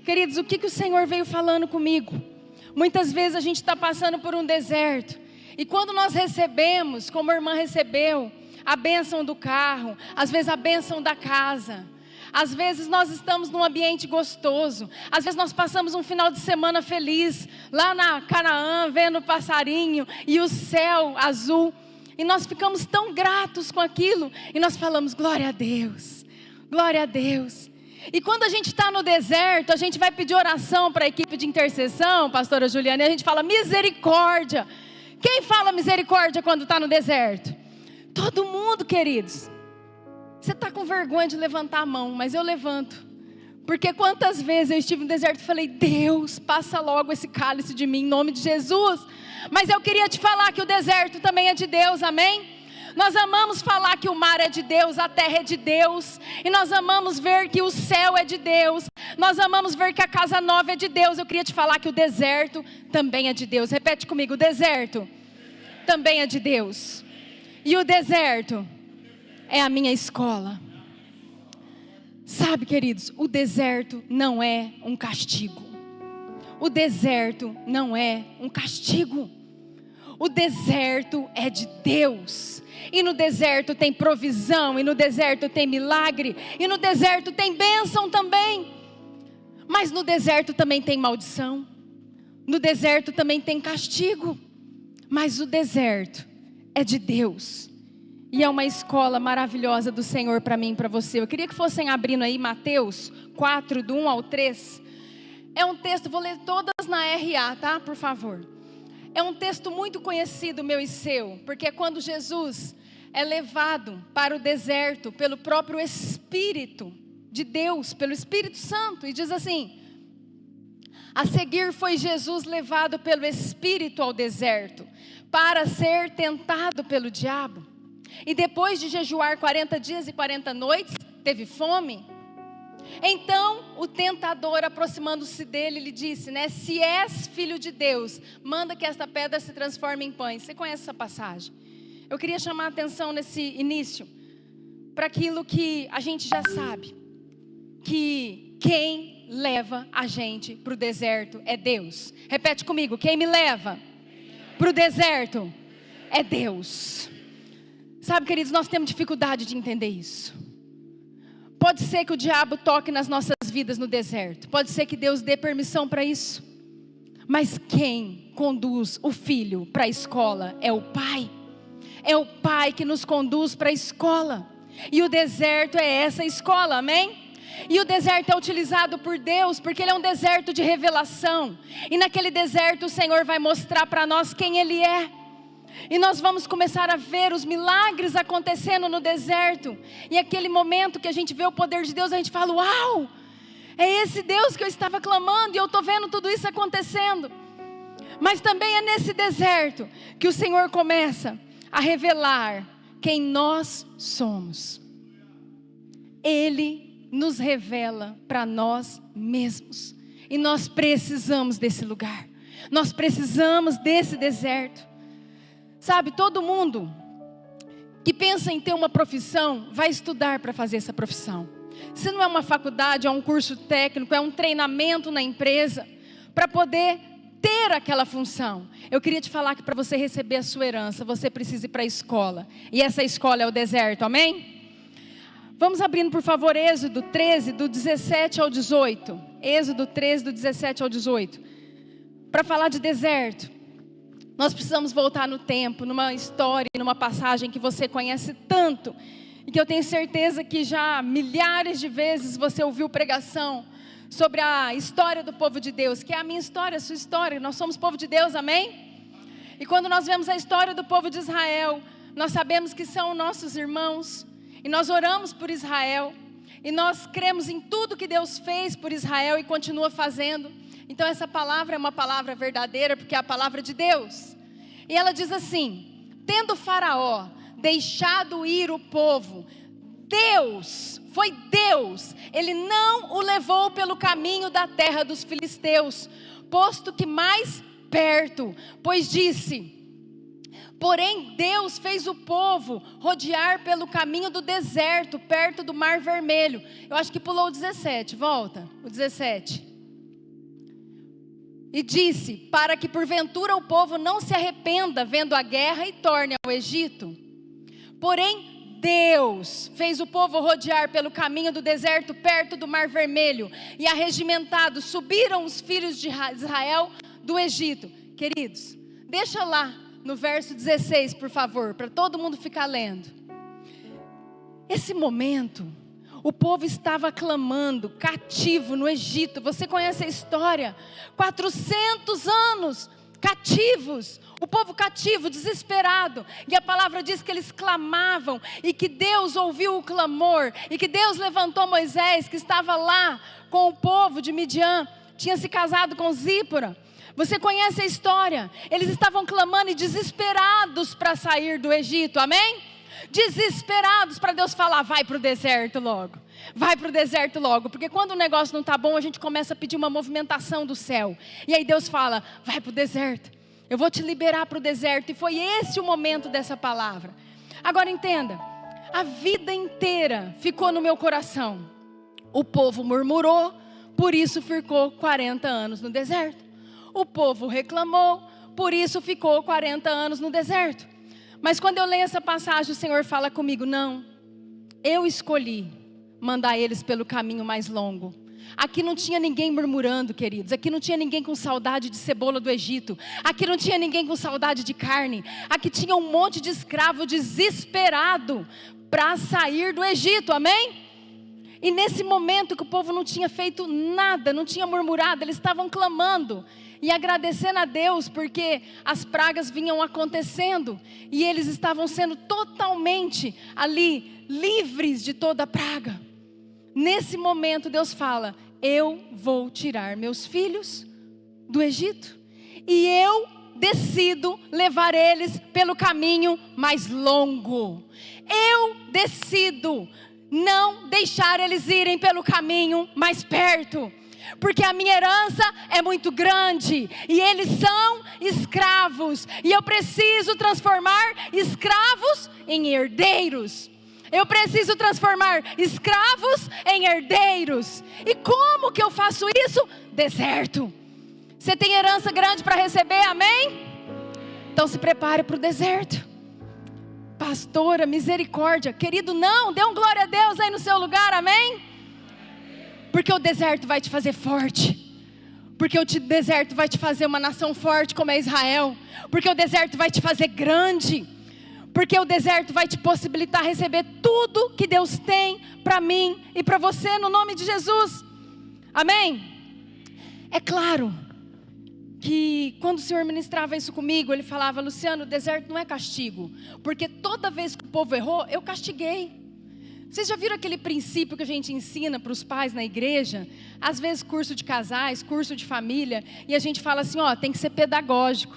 Queridos, o que o Senhor veio falando comigo? Muitas vezes a gente está passando por um deserto, e quando nós recebemos, como a irmã recebeu, a bênção do carro, às vezes a bênção da casa, às vezes nós estamos num ambiente gostoso, às vezes nós passamos um final de semana feliz, lá na Canaã, vendo o passarinho e o céu azul, e nós ficamos tão gratos com aquilo, e nós falamos, glória a Deus, glória a Deus. E quando a gente está no deserto, a gente vai pedir oração para a equipe de intercessão, pastora Juliana, e a gente fala misericórdia. Quem fala misericórdia quando está no deserto? Todo mundo, queridos. Você está com vergonha de levantar a mão, mas eu levanto. Porque quantas vezes eu estive no deserto e falei, Deus, passa logo esse cálice de mim, em nome de Jesus. Mas eu queria te falar que o deserto também é de Deus, amém? Nós amamos falar que o mar é de Deus, a terra é de Deus, e nós amamos ver que o céu é de Deus, nós amamos ver que a casa nova é de Deus. Eu queria te falar que o deserto também é de Deus. Repete comigo: o deserto também é de Deus. E o deserto é a minha escola. Sabe, queridos, o deserto não é um castigo. O deserto não é um castigo. O deserto é de Deus. E no deserto tem provisão, e no deserto tem milagre, e no deserto tem bênção também. Mas no deserto também tem maldição, no deserto também tem castigo. Mas o deserto é de Deus. E é uma escola maravilhosa do Senhor para mim e para você. Eu queria que fossem abrindo aí Mateus 4, do 1 ao 3. É um texto, vou ler todas na RA, tá? Por favor. É um texto muito conhecido, meu e seu, porque é quando Jesus é levado para o deserto pelo próprio Espírito de Deus, pelo Espírito Santo, e diz assim: a seguir foi Jesus levado pelo Espírito ao deserto, para ser tentado pelo diabo, e depois de jejuar 40 dias e 40 noites, teve fome. Então o tentador, aproximando-se dele, lhe disse, se és filho de Deus, manda que esta pedra se transforme em pães. Você conhece essa passagem? Eu queria chamar a atenção nesse início para aquilo que a gente já sabe, que quem leva a gente para o deserto é Deus. Repete comigo: quem me leva para o deserto é Deus. Sabe, queridos, nós temos dificuldade de entender isso. Pode ser que o diabo toque nas nossas vidas no deserto. Pode ser que Deus dê permissão para isso. Mas quem conduz o filho para a escola é o Pai. É o Pai que nos conduz para a escola. E o deserto é essa escola, amém? E o deserto é utilizado por Deus porque ele é um deserto de revelação. E naquele deserto o Senhor vai mostrar para nós quem Ele é. E nós vamos começar a ver os milagres acontecendo no deserto. E aquele momento que a gente vê o poder de Deus, a gente fala, uau! É esse Deus que eu estava clamando e eu estou vendo tudo isso acontecendo. Mas também é nesse deserto que o Senhor começa a revelar quem nós somos. Ele nos revela para nós mesmos. E nós precisamos desse lugar. Nós precisamos desse deserto. Sabe, todo mundo que pensa em ter uma profissão, vai estudar para fazer essa profissão. Se não é uma faculdade, é um curso técnico, é um treinamento na empresa, para poder ter aquela função. Eu queria te falar que para você receber a sua herança, você precisa ir para a escola. E essa escola é o deserto, amém? Vamos abrindo, por favor, Êxodo 13, do 17 ao 18. Êxodo 13, do 17 ao 18. Para falar de deserto, nós precisamos voltar no tempo, numa história, numa passagem que você conhece tanto. E que eu tenho certeza que já milhares de vezes você ouviu pregação sobre a história do povo de Deus, que é a minha história, a sua história. Nós somos povo de Deus, amém? E quando nós vemos a história do povo de Israel, nós sabemos que são nossos irmãos. E nós oramos por Israel. E nós cremos em tudo que Deus fez por Israel e continua fazendo. Então essa palavra é uma palavra verdadeira, porque é a palavra de Deus. E ela diz assim: tendo Faraó deixado ir o povo, Deus, foi Deus, Ele não o levou pelo caminho da terra dos filisteus, posto que mais perto, pois disse: porém Deus fez o povo rodear pelo caminho do deserto, perto do Mar Vermelho. Eu acho que pulou o 17, volta, o 17. E disse, para que porventura o povo não se arrependa vendo a guerra e torne ao Egito. Porém Deus fez o povo rodear pelo caminho do deserto perto do Mar Vermelho. E arregimentados subiram os filhos de Israel do Egito. Queridos, deixa lá no verso 16, por favor, para todo mundo ficar lendo. Esse momento, o povo estava clamando, cativo no Egito. Você conhece a história? 400 anos cativos. O povo cativo, desesperado. E a palavra diz que eles clamavam. E que Deus ouviu o clamor. E que Deus levantou Moisés, que estava lá com o povo de Midian. Tinha se casado com Zípora. Você conhece a história? Eles estavam clamando e desesperados para sair do Egito. Amém? Desesperados para Deus falar, vai para o deserto logo. Vai para o deserto logo. Porque quando o negócio não está bom, a gente começa a pedir uma movimentação do céu. E aí Deus fala, vai para o deserto. Eu vou te liberar para o deserto. E foi esse o momento dessa palavra. Agora entenda. A vida inteira ficou no meu coração. O povo murmurou, por isso ficou 40 anos no deserto. O povo reclamou, por isso ficou 40 anos no deserto. Mas quando eu leio essa passagem, o Senhor fala comigo, não, eu escolhi mandar eles pelo caminho mais longo. Aqui não tinha ninguém murmurando, queridos. Aqui não tinha ninguém com saudade de cebola do Egito. Aqui não tinha ninguém com saudade de carne. Aqui tinha um monte de escravo desesperado para sair do Egito, amém? E nesse momento que o povo não tinha feito nada, não tinha murmurado, eles estavam clamando e agradecendo a Deus, porque as pragas vinham acontecendo e eles estavam sendo totalmente ali, livres de toda praga. Nesse momento Deus fala, eu vou tirar meus filhos do Egito e eu decido levar eles pelo caminho mais longo. Eu decido não deixar eles irem pelo caminho mais perto, porque a minha herança é muito grande e eles são escravos e eu preciso transformar escravos em herdeiros. Eu preciso transformar escravos em herdeiros. E como que eu faço isso? Deserto. Você tem herança grande para receber, amém? Então se prepare para o deserto. Pastora, misericórdia. Querido, não, dê um glória a Deus aí no seu lugar, amém? Porque o deserto vai te fazer forte. Porque o deserto vai te fazer uma nação forte como é Israel. Porque o deserto vai te fazer grande. Porque o deserto vai te possibilitar receber tudo que Deus tem para mim e para você, no nome de Jesus. Amém? É claro que quando o Senhor ministrava isso comigo, Ele falava: Luciano, o deserto não é castigo, porque toda vez que o povo errou, eu castiguei. Vocês já viram aquele princípio que a gente ensina para os pais na igreja? Às vezes curso de casais, curso de família, e a gente fala assim, ó, tem que ser pedagógico.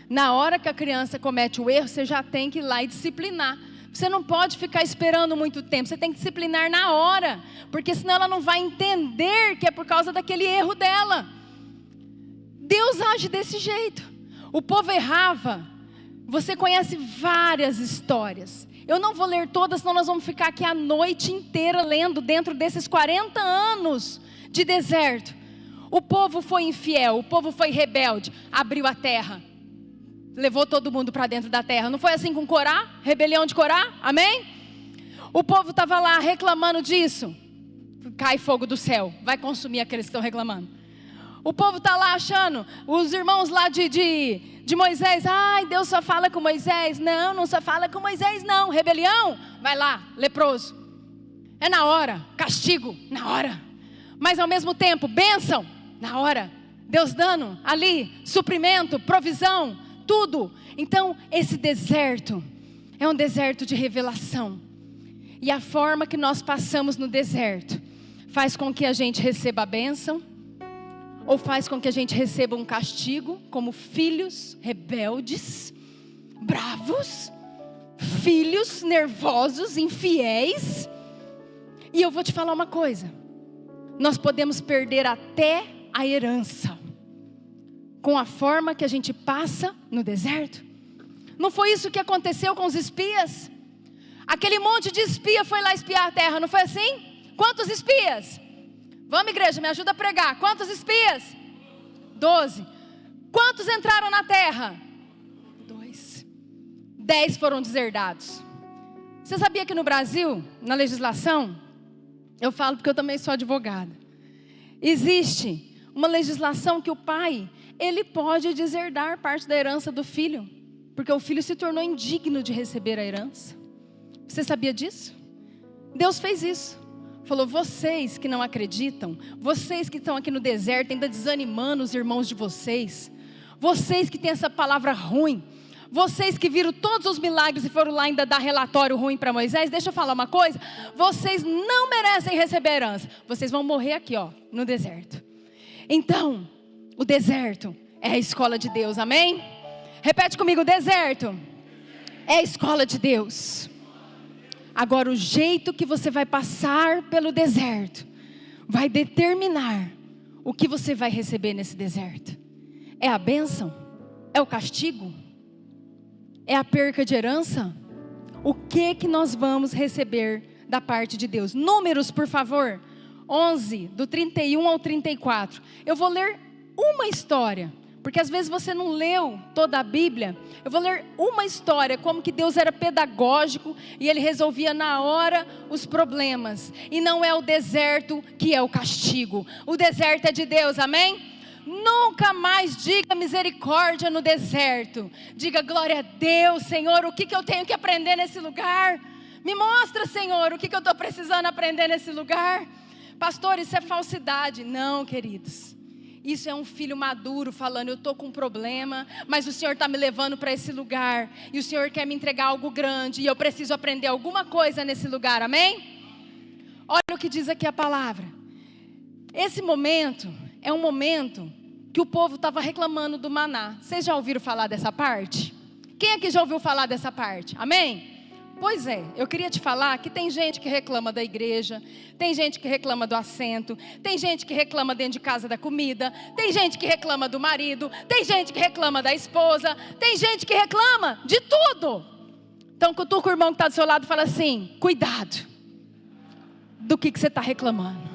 Na hora que a criança comete o erro, você já tem que ir lá e disciplinar. Você não pode ficar esperando muito tempo, você tem que disciplinar na hora, porque senão ela não vai entender que é por causa daquele erro dela. Deus age desse jeito. O povo errava. Você conhece várias histórias. Eu não vou ler todas, senão nós vamos ficar aqui a noite inteira lendo dentro desses 40 anos de deserto. O povo foi infiel, o povo foi rebelde, abriu a terra, levou todo mundo para dentro da terra. Não foi assim com Corá? Rebelião de Corá? Amém? O povo estava lá reclamando disso. Cai fogo do céu, vai consumir aqueles que estão reclamando. O povo está lá achando, os irmãos lá de Moisés, ai, Deus só fala com Moisés. Não, não só fala com Moisés não. Rebelião, vai lá, leproso. É na hora, castigo, na hora. Mas ao mesmo tempo, bênção, na hora. Deus dando ali, suprimento, provisão, tudo. Então esse deserto é um deserto de revelação. E a forma que nós passamos no deserto faz com que a gente receba a bênção, ou faz com que a gente receba um castigo, como filhos rebeldes, bravos, filhos nervosos, infiéis. E eu vou te falar uma coisa: nós podemos perder até a herança com a forma que a gente passa no deserto. Não foi isso que aconteceu com os espias? Aquele monte de espia foi lá espiar a terra, não foi assim? Quantos espias? Vamos, igreja, me ajuda a pregar. Quantos espias? 12. Quantos entraram na terra? 2. 10 foram deserdados. Você sabia que no Brasil, na legislação, eu falo porque eu também sou advogada, existe uma legislação que o pai, ele pode deserdar parte da herança do filho, porque o filho se tornou indigno de receber a herança. Você sabia disso? Deus fez isso. Falou: vocês que não acreditam, vocês que estão aqui no deserto ainda desanimando os irmãos de vocês, vocês que têm essa palavra ruim, vocês que viram todos os milagres e foram lá ainda dar relatório ruim para Moisés, deixa eu falar uma coisa: vocês não merecem receber herança, vocês vão morrer aqui, ó, no deserto. Então, o deserto é a escola de Deus, amém? Repete comigo: o deserto é a escola de Deus. Agora, o jeito que você vai passar pelo deserto vai determinar o que você vai receber nesse deserto. É a bênção? É o castigo? É a perca de herança? O que nós vamos receber da parte de Deus? Números, por favor, 11, do 31 ao 34. Eu vou ler uma história, porque às vezes você não leu toda a Bíblia. Eu vou ler uma história, como que Deus era pedagógico e Ele resolvia na hora os problemas. E não é o deserto que é o castigo. O deserto é de Deus, amém? Nunca mais diga misericórdia no deserto. Diga: glória a Deus, Senhor, o que eu tenho que aprender nesse lugar? Me mostra, Senhor, o que eu estou precisando aprender nesse lugar. Pastor, isso é falsidade. Não, queridos. Isso é um filho maduro falando: eu estou com um problema, mas o Senhor está me levando para esse lugar, e o Senhor quer me entregar algo grande, e eu preciso aprender alguma coisa nesse lugar, amém? Olha o que diz aqui a palavra. Esse momento é um momento que o povo estava reclamando do maná. Vocês já ouviram falar dessa parte? Quem aqui já ouviu falar dessa parte? Amém? Pois é, eu queria te falar que tem gente que reclama da igreja, tem gente que reclama do assento, tem gente que reclama dentro de casa da comida, tem gente que reclama do marido, tem gente que reclama da esposa, tem gente que reclama de tudo. Então cutuca o irmão que está do seu lado e fala assim: cuidado do que você está reclamando.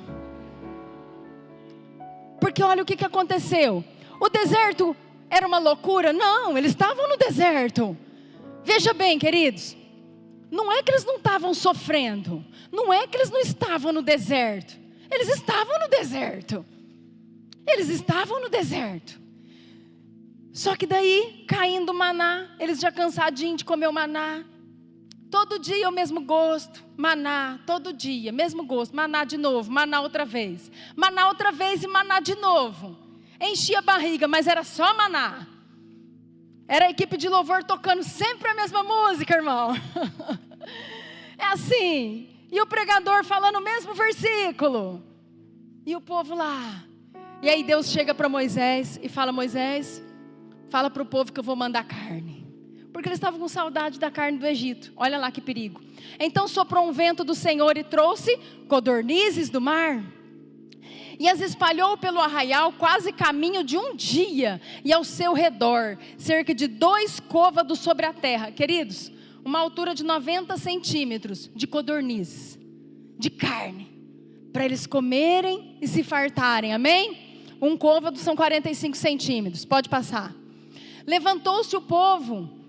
Porque olha o que aconteceu. O deserto era uma loucura? Não, eles estavam no deserto. Veja bem, queridos, não é que eles não estavam sofrendo, não é que eles não estavam no deserto. Eles estavam no deserto. Eles estavam no deserto. Só que daí, caindo o maná, eles já cansadinhos de comer o maná. Todo dia o mesmo gosto, maná, todo dia, mesmo gosto, maná de novo, maná outra vez e maná de novo. Enchia a barriga, mas era só maná. Era a equipe de louvor tocando sempre a mesma música, irmão. É assim, e o pregador falando o mesmo versículo, e o povo lá. E aí Deus chega para Moisés e fala: Moisés, fala para o povo que eu vou mandar carne. Porque eles estavam com saudade da carne do Egito. Olha lá que perigo. Então soprou um vento do Senhor e trouxe codornizes do mar, e as espalhou pelo arraial quase caminho de um dia, e ao seu redor cerca de 2 côvados sobre a terra. Queridos, uma altura de 90 centímetros de codornizes, de carne, para eles comerem e se fartarem, amém? Um côvado são 45 centímetros, pode passar. Levantou-se o povo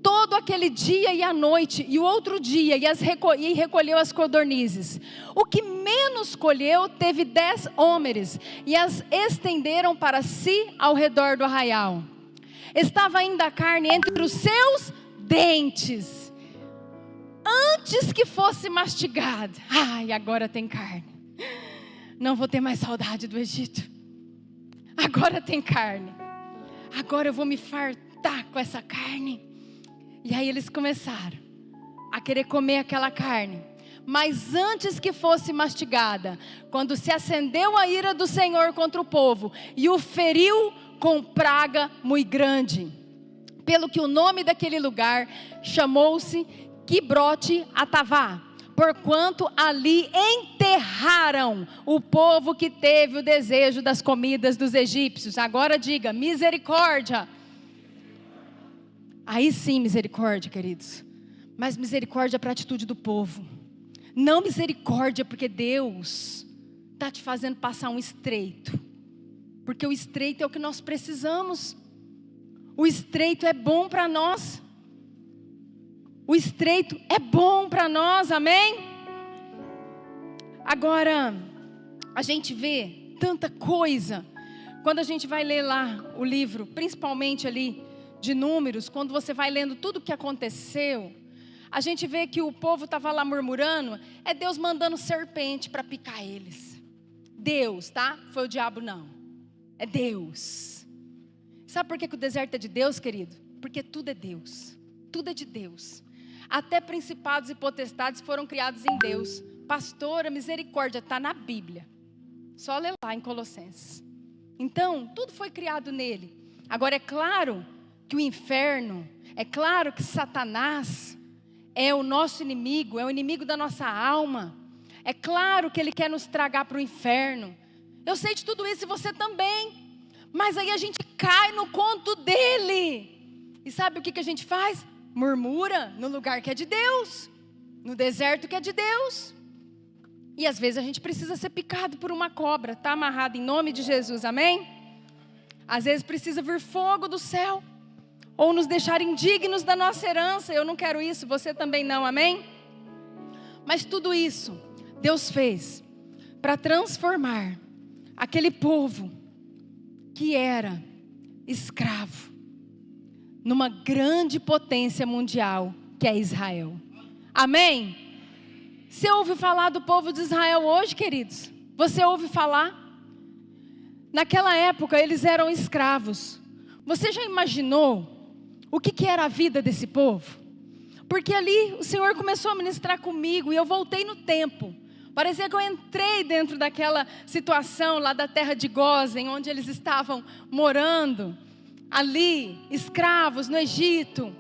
todo aquele dia e a noite, e o outro dia, e recolheu as codornizes. O que menos colheu teve 10 homens, e as estenderam para si ao redor do arraial. Estava ainda a carne entre os seus dentes, antes que fosse mastigada. Ai, agora tem carne. Não vou ter mais saudade do Egito. Agora tem carne. Agora eu vou me fartar com essa carne. E aí eles começaram a querer comer aquela carne. Mas antes que fosse mastigada, quando se acendeu a ira do Senhor contra o povo, e o feriu com praga muito grande, pelo que o nome daquele lugar chamou-se Quibrote Atavá, porquanto ali enterraram o povo que teve o desejo das comidas dos egípcios. Agora diga: misericórdia. Aí sim, misericórdia, queridos. Mas misericórdia para a atitude do povo. Não misericórdia porque Deus está te fazendo passar um estreito. Porque o estreito é o que nós precisamos. O estreito é bom para nós. O estreito é bom para nós, amém? Agora, a gente vê tanta coisa. Quando a gente vai ler lá o livro, principalmente ali de Números, quando você vai lendo tudo o que aconteceu, a gente vê que o povo estava lá murmurando, é Deus mandando serpente para picar eles. Deus, tá? Foi o diabo não, é Deus. Sabe por que o deserto é de Deus, querido? Porque tudo é Deus, tudo é de Deus. Até principados e potestades foram criados em Deus. Pastora, misericórdia, está na Bíblia, só ler lá em Colossenses. Então, tudo foi criado nele. Agora é claro que o inferno, é claro que Satanás é o nosso inimigo, é o inimigo da nossa alma. É claro que ele quer nos tragar para o inferno. Eu sei de tudo isso e você também. Mas aí a gente cai no conto dele. E sabe o que a gente faz? Murmura no lugar que é de Deus, no deserto que é de Deus. E às vezes a gente precisa ser picado por uma cobra, está amarrado em nome de Jesus, amém? Às vezes precisa vir fogo do céu, ou nos deixar indignos da nossa herança. Eu não quero isso, você também não, amém? Mas tudo isso Deus fez para transformar aquele povo que era escravo numa grande potência mundial, que é Israel. Amém? Você ouve falar do povo de Israel hoje, queridos? Você ouve falar? Naquela época eles eram escravos. Você já imaginou o que era a vida desse povo? Porque ali o Senhor começou a ministrar comigo e eu voltei no tempo. Parecia que eu entrei dentro daquela situação lá da terra de Gósen, onde eles estavam morando, ali, escravos no Egito.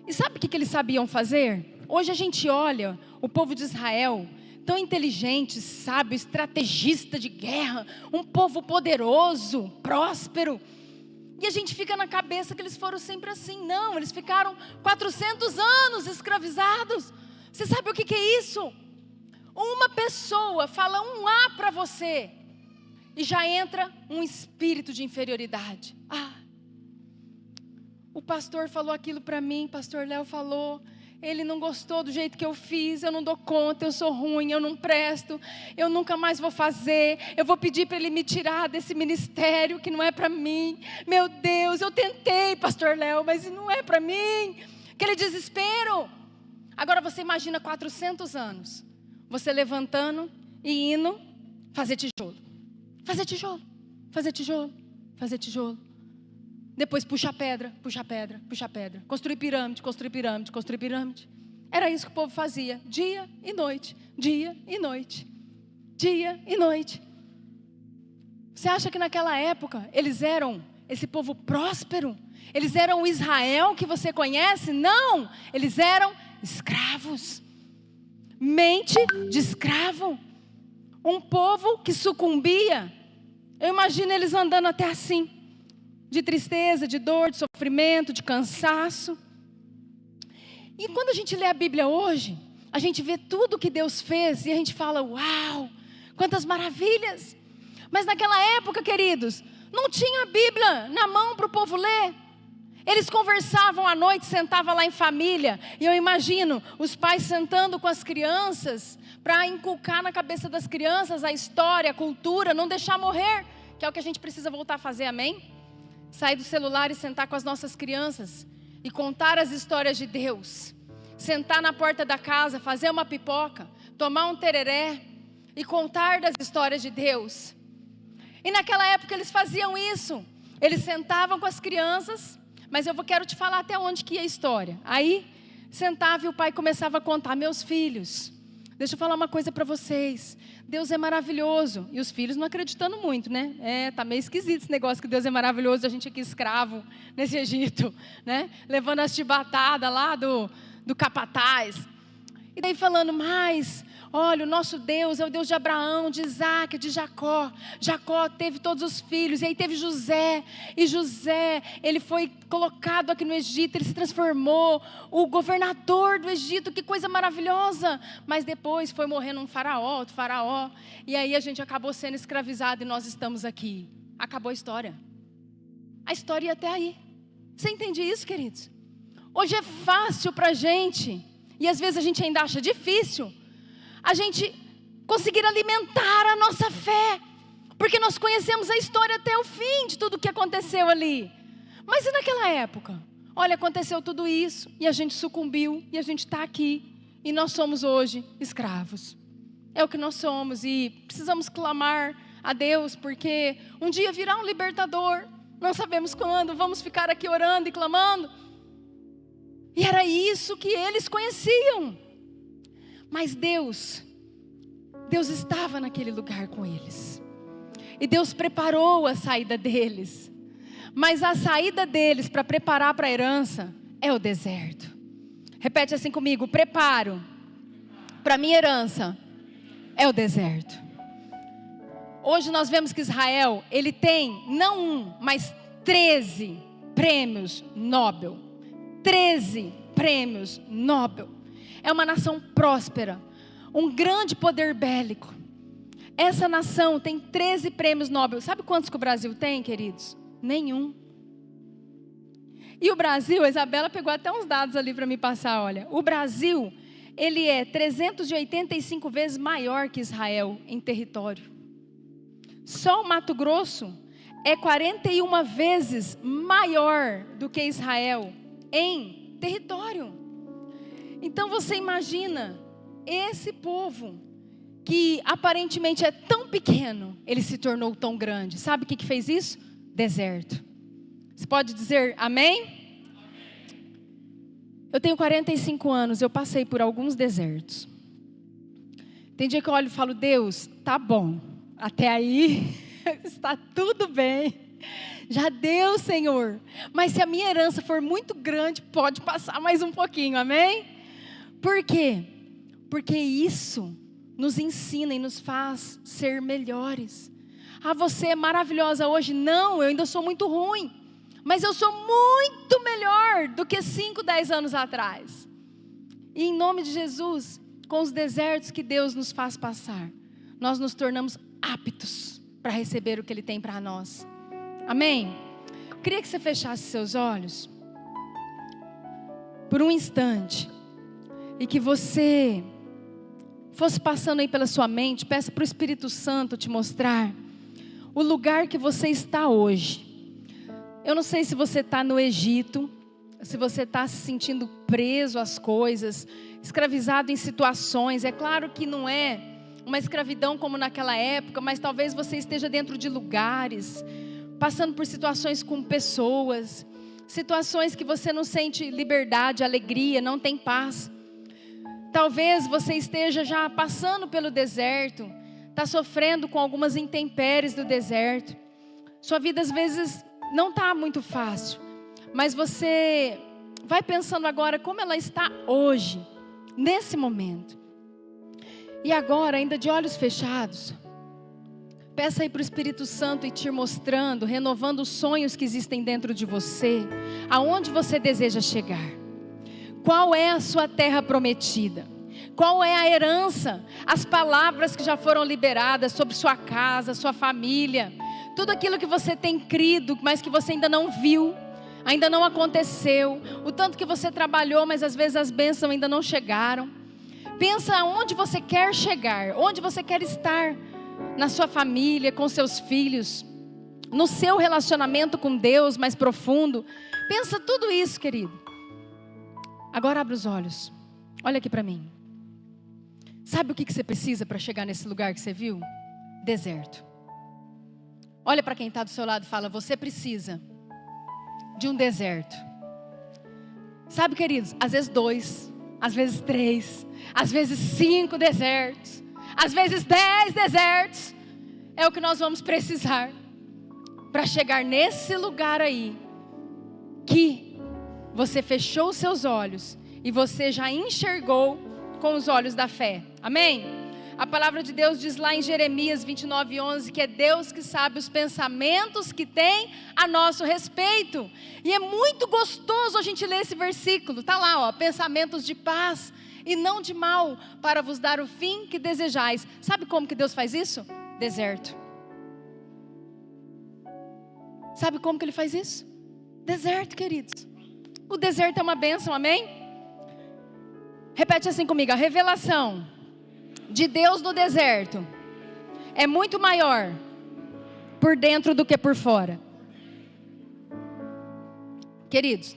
E sabe o que eles sabiam fazer? Hoje a gente olha o povo de Israel, tão inteligente, sábio, estrategista de guerra, um povo poderoso, próspero. E a gente fica na cabeça que eles foram sempre assim. Não, eles ficaram 400 anos escravizados. Você sabe o que é isso? Uma pessoa fala um A para você e já entra um espírito de inferioridade. O pastor falou aquilo para mim, pastor Léo falou, ele não gostou do jeito que eu fiz, eu não dou conta, eu sou ruim, eu não presto, eu nunca mais vou fazer, eu vou pedir para ele me tirar desse ministério que não é para mim. Meu Deus, Deus, eu tentei, pastor Léo, mas não é para mim. Aquele desespero. Agora você imagina 400 anos, você levantando e indo fazer tijolo. Fazer tijolo, fazer tijolo, fazer tijolo. Depois puxa pedra, puxa pedra, puxa pedra. Construir pirâmide, construir pirâmide, construir pirâmide. Era isso que o povo fazia, dia e noite, dia e noite, dia e noite. Você acha que naquela época eles eram esse povo próspero? Eles eram o Israel que você conhece? Não, eles eram escravos. Mente de escravo. Um povo que sucumbia. Eu imagino eles andando até assim, de tristeza, de dor, de sofrimento, de cansaço. E quando a gente lê a Bíblia hoje, a gente vê tudo que Deus fez e a gente fala, uau, quantas maravilhas. Mas naquela época, queridos, não tinha a Bíblia na mão para o povo ler. Eles conversavam à noite, sentavam lá em família. E eu imagino os pais sentando com as crianças para inculcar na cabeça das crianças a história, a cultura, não deixar morrer, que é o que a gente precisa voltar a fazer, amém? Sair do celular e sentar com as nossas crianças e contar as histórias de Deus. Sentar na porta da casa, fazer uma pipoca, tomar um tereré e contar das histórias de Deus. E naquela época eles faziam isso. Eles sentavam com as crianças, mas eu quero te falar até onde que ia a história. Aí sentava e o pai começava a contar, meus filhos, deixa eu falar uma coisa para vocês. Deus é maravilhoso. E os filhos não acreditando muito, né? Tá meio esquisito esse negócio que Deus é maravilhoso. A gente aqui escravo nesse Egito, né? Levando as chibatadas lá do capataz. E daí falando, mas, olha, o nosso Deus é o Deus de Abraão, de Isaac, de Jacó. Jacó teve todos os filhos, e aí teve José. E José, ele foi colocado aqui no Egito, ele se transformou, o governador do Egito, que coisa maravilhosa. Mas depois foi morrendo um faraó, outro faraó. E aí a gente acabou sendo escravizado e nós estamos aqui. Acabou a história. A história ia até aí. Você entende isso, queridos? Hoje é fácil para a gente, e às vezes a gente ainda acha difícil, a gente conseguir alimentar a nossa fé, porque nós conhecemos a história até o fim de tudo o que aconteceu ali. Mas e naquela época? Olha, aconteceu tudo isso, e a gente sucumbiu, e a gente está aqui, e nós somos hoje escravos. É o que nós somos, e precisamos clamar a Deus, porque um dia virá um libertador, não sabemos quando, vamos ficar aqui orando e clamando. E era isso que eles conheciam. Mas Deus estava naquele lugar com eles. E Deus preparou a saída deles. Mas a saída deles para preparar para a herança é o deserto. Repete assim comigo, preparo para a minha herança é o deserto. Hoje nós vemos que Israel, ele tem não um, mas 13 prêmios Nobel. 13 prêmios Nobel. É uma nação próspera, um grande poder bélico. Essa nação tem 13 prêmios Nobel. Sabe quantos que o Brasil tem, queridos? Nenhum. E o Brasil, a Isabela pegou até uns dados ali para me passar, olha. O Brasil, ele é 385 vezes maior que Israel em território. Só o Mato Grosso é 41 vezes maior do que Israel em território. Então você imagina esse povo que aparentemente é tão pequeno, ele se tornou tão grande. Sabe o que fez isso? Deserto. Você pode dizer amém? Eu tenho 45 anos, eu passei por alguns desertos. Tem dia que eu olho e falo, Deus, tá bom, até aí está tudo bem. Já deu, Senhor. Mas se a minha herança for muito grande, pode passar mais um pouquinho, amém? Por quê? Porque isso nos ensina e nos faz ser melhores. Ah, você é maravilhosa hoje. Não, eu ainda sou muito ruim. Mas eu sou muito melhor do que 5, 10 anos atrás. E em nome de Jesus, com os desertos que Deus nos faz passar, nós nos tornamos aptos para receber o que Ele tem para nós. Amém? Eu queria que você fechasse seus olhos por um instante e que você fosse passando aí pela sua mente, peça para o Espírito Santo te mostrar o lugar que você está hoje. Eu não sei se você está no Egito, se você está se sentindo preso às coisas, escravizado em situações. É claro que não é uma escravidão como naquela época, mas talvez você esteja dentro de lugares, passando por situações com pessoas, situações que você não sente liberdade, alegria, não tem paz. Talvez você esteja já passando pelo deserto, está sofrendo com algumas intempéries do deserto. Sua vida às vezes não está muito fácil, mas você vai pensando agora como ela está hoje, nesse momento. E agora, ainda de olhos fechados, peça aí para o Espírito Santo ir te mostrando, renovando os sonhos que existem dentro de você, aonde você deseja chegar. Qual é a sua terra prometida? Qual é a herança? As palavras que já foram liberadas sobre sua casa, sua família, tudo aquilo que você tem crido, mas que você ainda não viu, ainda não aconteceu, o tanto que você trabalhou, mas às vezes as bênçãos ainda não chegaram. Pensa aonde você quer chegar, onde você quer estar, na sua família, com seus filhos, no seu relacionamento com Deus mais profundo. Pensa tudo isso, querido. Agora abre os olhos, olha aqui para mim. Sabe o que você precisa para chegar nesse lugar que você viu? Deserto. Olha para quem está do seu lado e fala: você precisa de um deserto. Sabe, queridos, às vezes 2, às vezes 3, às vezes 5 desertos, às vezes 10 desertos, é o que nós vamos precisar para chegar nesse lugar aí, que você fechou os seus olhos e você já enxergou com os olhos da fé. Amém? A palavra de Deus diz lá em Jeremias 29:11 que é Deus que sabe os pensamentos que tem a nosso respeito. E é muito gostoso a gente ler esse versículo. Está lá, ó, pensamentos de paz e não de mal, para vos dar o fim que desejais. Sabe como que Deus faz isso? Deserto. Sabe como que Ele faz isso? Deserto, queridos. O deserto é uma bênção, amém? Repete assim comigo: a revelação de Deus no deserto é muito maior por dentro do que por fora. Queridos,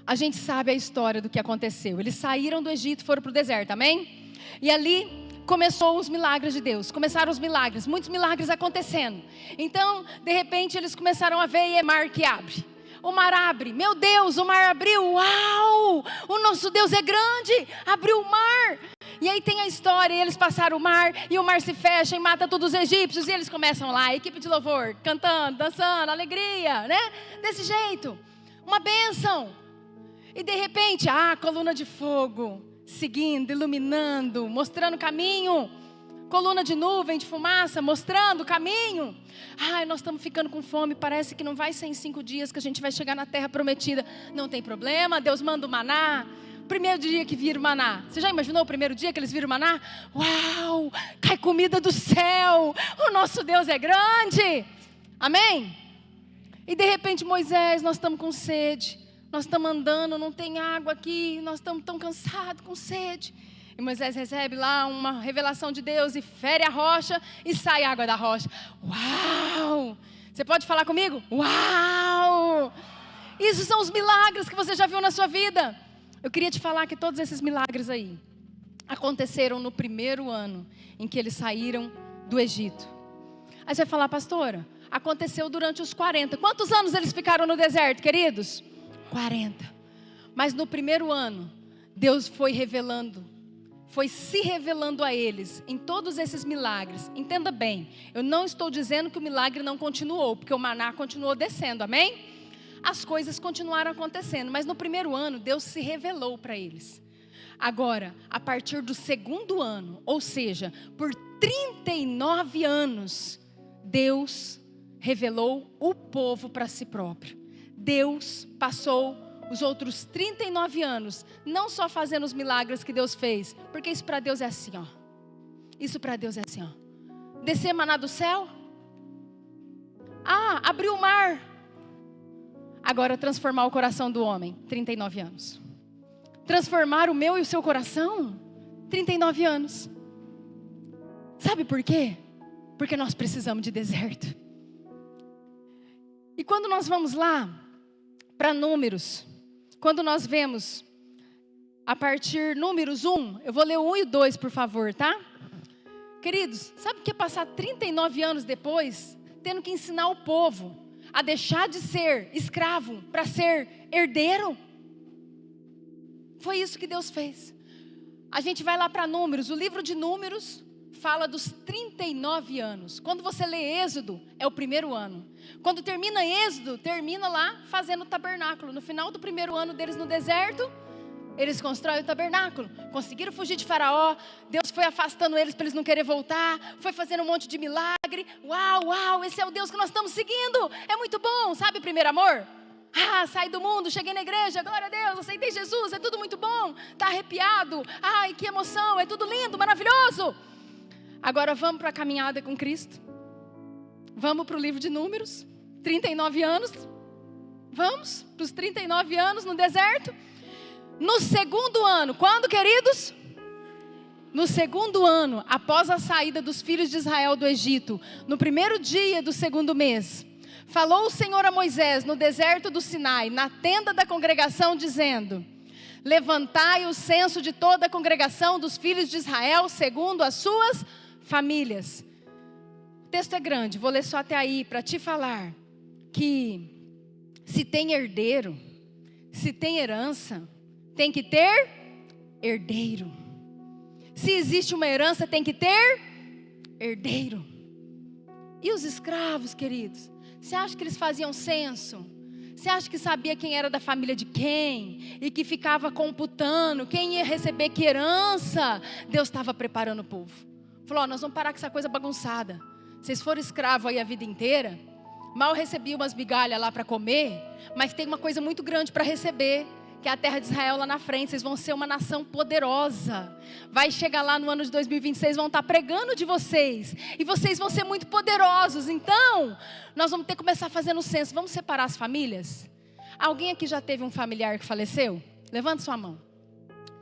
a gente sabe a história do que aconteceu. Eles saíram do Egito e foram para o deserto, amém? E ali começou os milagres de Deus. Começaram os milagres, muitos milagres acontecendo. Então, de repente, eles começaram a ver, e é mar que abre. O mar abre, meu Deus, o mar abriu, uau, o nosso Deus é grande, abriu o mar. E aí tem a história, eles passaram o mar, e o mar se fecha e mata todos os egípcios, e eles começam lá, a equipe de louvor, cantando, dançando, alegria, né? Desse jeito, uma bênção. E de repente, coluna de fogo, seguindo, iluminando, mostrando o caminho. Coluna de nuvem, de fumaça, mostrando o caminho. Nós estamos ficando com fome, parece que não vai ser em 5 dias que a gente vai chegar na terra prometida. Não tem problema, Deus manda o maná. Primeiro dia que vira o maná. Você já imaginou o primeiro dia que eles viram o maná? Uau, cai comida do céu. O nosso Deus é grande. Amém? E de repente, Moisés, nós estamos com sede. Nós estamos andando, não tem água aqui. Nós estamos tão cansados, com sede. E Moisés recebe lá uma revelação de Deus e fere a rocha e sai água da rocha. Uau! Você pode falar comigo? Uau! Isso são os milagres que você já viu na sua vida. Eu queria te falar que todos esses milagres aí aconteceram no primeiro ano em que eles saíram do Egito. Aí você vai falar: pastora, aconteceu durante os 40. Quantos anos eles ficaram no deserto, queridos? 40. Mas no primeiro ano, Deus foi se revelando a eles em todos esses milagres. Entenda bem, eu não estou dizendo que o milagre não continuou, porque o maná continuou descendo, amém? As coisas continuaram acontecendo, mas no primeiro ano Deus se revelou para eles. Agora, a partir do segundo ano, ou seja, por 39 anos, Deus revelou o povo para si próprio. Deus passou os outros 39 anos, não só fazendo os milagres que Deus fez, porque isso para Deus é assim, ó. Isso para Deus é assim, ó. Descer maná do céu. Abriu o mar. Agora transformar o coração do homem, 39 anos. Transformar o meu e o seu coração, 39 anos. Sabe por quê? Porque nós precisamos de deserto. E quando nós vamos lá para Números, quando nós vemos a partir Números 1, eu vou ler o 1 e o 2, por favor, tá? Queridos, sabe o que é passar 39 anos depois, tendo que ensinar o povo a deixar de ser escravo para ser herdeiro? Foi isso que Deus fez. A gente vai lá para Números, o livro de Números fala dos 39 anos. Quando você lê Êxodo, é o primeiro ano. Quando termina Êxodo, termina lá fazendo o tabernáculo. No final do primeiro ano deles no deserto, eles constroem o tabernáculo. Conseguiram fugir de Faraó. Deus foi afastando eles para eles não quererem voltar. Foi fazendo um monte de milagre. Uau, uau, esse é o Deus que nós estamos seguindo. É muito bom, sabe, primeiro amor? Ah, saí do mundo, cheguei na igreja, glória a Deus, aceitei Jesus, é tudo muito bom. Está arrepiado. Ai, que emoção, é tudo lindo, maravilhoso. Agora vamos para a caminhada com Cristo. Vamos para o livro de Números. 39 anos. Vamos para os 39 anos no deserto. No segundo ano, quando, queridos? No segundo ano, após a saída dos filhos de Israel do Egito, no primeiro dia do segundo mês, falou o Senhor a Moisés no deserto do Sinai, na tenda da congregação, dizendo: levantai o censo de toda a congregação dos filhos de Israel, segundo as suas famílias. O texto é grande, vou ler só até aí para te falar que se tem herdeiro, se tem herança, tem que ter herdeiro. Se existe uma herança, tem que ter herdeiro. E os escravos, queridos? Você acha que eles faziam censo? Você acha que sabia quem era da família de quem? E que ficava computando quem ia receber que herança? Deus estava preparando o povo. Falou, nós vamos parar com essa coisa bagunçada. Vocês foram escravos aí a vida inteira, mal recebiam umas migalhas lá para comer, mas tem uma coisa muito grande para receber, que é a terra de Israel lá na frente. Vocês vão ser uma nação poderosa. Vai chegar lá no ano de 2026, vão estar pregando de vocês. E vocês vão ser muito poderosos. Então, nós vamos ter que começar fazendo o censo. Vamos separar as famílias? Alguém aqui já teve um familiar que faleceu? Levante sua mão.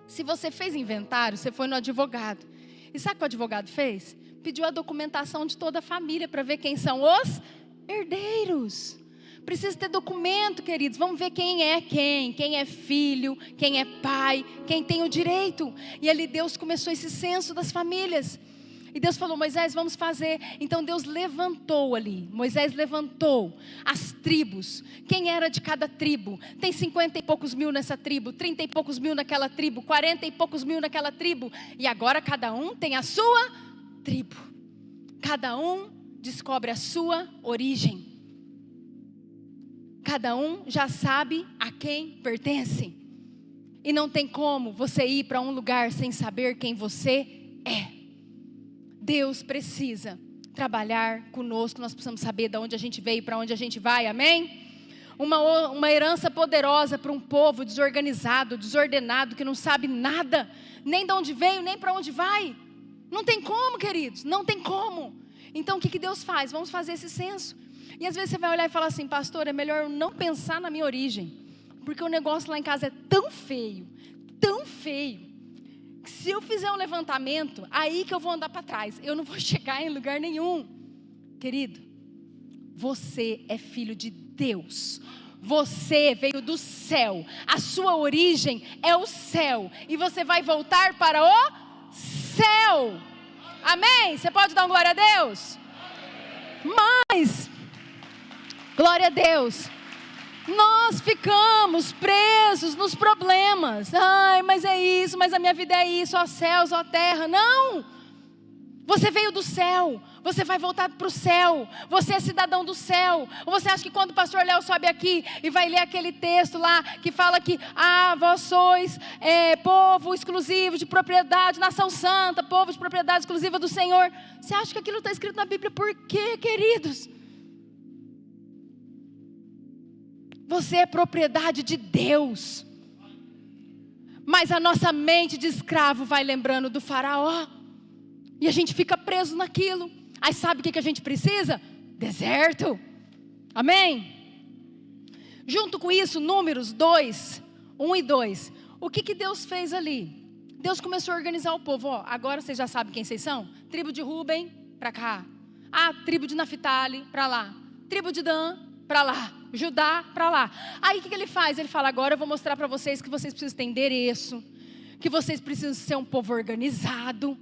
Se você fez inventário, você foi no advogado. E sabe o que o advogado fez? Pediu a documentação de toda a família para ver quem são os herdeiros. Precisa ter documento, queridos. Vamos ver quem é filho, quem é pai, quem tem o direito. E ali Deus começou esse censo das famílias. E Deus falou, Moisés, vamos fazer. Então Deus levantou ali, Moisés levantou as tribos. Quem era de cada tribo? Tem 50 e poucos mil nessa tribo, 30 e poucos mil naquela tribo, 40 e poucos mil naquela tribo. E agora cada um tem a sua tribo. Cada um descobre a sua origem. Cada um já sabe a quem pertence. E não tem como você ir para um lugar sem saber quem você é. Deus precisa trabalhar conosco. Nós precisamos saber de onde a gente veio e para onde a gente vai, amém? Uma herança poderosa para um povo desorganizado, desordenado, que não sabe nada, nem de onde veio, nem para onde vai. Não tem como, queridos, não tem como. Então o que Deus faz? Vamos fazer esse censo. E às vezes você vai olhar e falar assim, pastor, é melhor eu não pensar na minha origem, porque o negócio lá em casa é tão feio, que se eu fizer um levantamento, aí que eu vou andar para trás, eu não vou chegar em lugar nenhum. Querido, você é filho de Deus, você veio do céu, a sua origem é o céu, e você vai voltar para o céu, amém? Você pode dar um glória a Deus? Mas, glória a Deus, nós ficamos presos nos problemas. Ai, mas é isso, mas a minha vida é isso, ó céus, ó terra. Não, você veio do céu, você vai voltar para o céu, você é cidadão do céu. Ou você acha que quando o pastor Léo sobe aqui e vai ler aquele texto lá, que fala que, vós sois povo exclusivo de propriedade, nação santa, povo de propriedade exclusiva do Senhor, você acha que aquilo está escrito na Bíblia? Por quê, queridos? Você é propriedade de Deus. Mas a nossa mente de escravo vai lembrando do faraó. E a gente fica preso naquilo. Aí sabe o que a gente precisa? Deserto. Amém? Junto com isso, Números 2, 1 e 2. O que Deus fez ali? Deus começou a organizar o povo. Agora vocês já sabem quem vocês são? Tribo de Ruben, para cá. Tribo de Naftali, para lá. Tribo de Dan, para lá, Judá para lá. Aí o que ele faz? Ele fala, agora eu vou mostrar para vocês que vocês precisam ter endereço, que vocês precisam ser um povo organizado.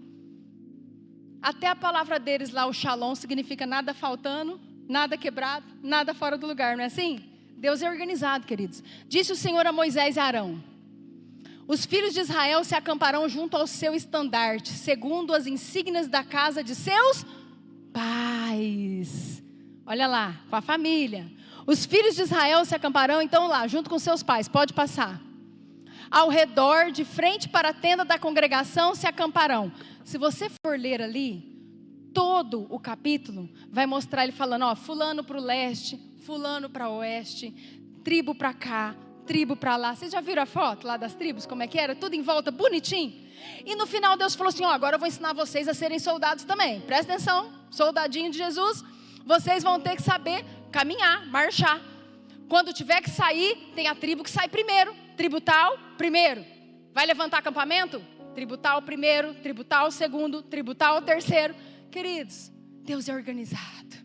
Até a palavra deles lá, o shalom, significa nada faltando, nada quebrado, nada fora do lugar, não é assim? Deus é organizado, queridos. Disse o Senhor a Moisés e a Arão: os filhos de Israel se acamparão junto ao seu estandarte, segundo as insígnias da casa de seus pais. Olha lá, com a família. Os filhos de Israel se acamparão então lá, junto com seus pais, pode passar. Ao redor, de frente para a tenda da congregação, se acamparão. Se você for ler ali, todo o capítulo vai mostrar ele falando, ó, fulano para o leste, fulano para o oeste, tribo para cá, tribo para lá. Vocês já viram a foto lá das tribos, como é que era? Tudo em volta, bonitinho. E no final Deus falou assim, ó, agora eu vou ensinar vocês a serem soldados também. Presta atenção, soldadinho de Jesus, vocês vão ter que saber caminhar, marchar. Quando tiver que sair, tem a tribo que sai primeiro. Tribo tal, primeiro. Vai levantar acampamento? Tribo tal primeiro, tribo tal segundo, tribo tal terceiro. Queridos, Deus é organizado.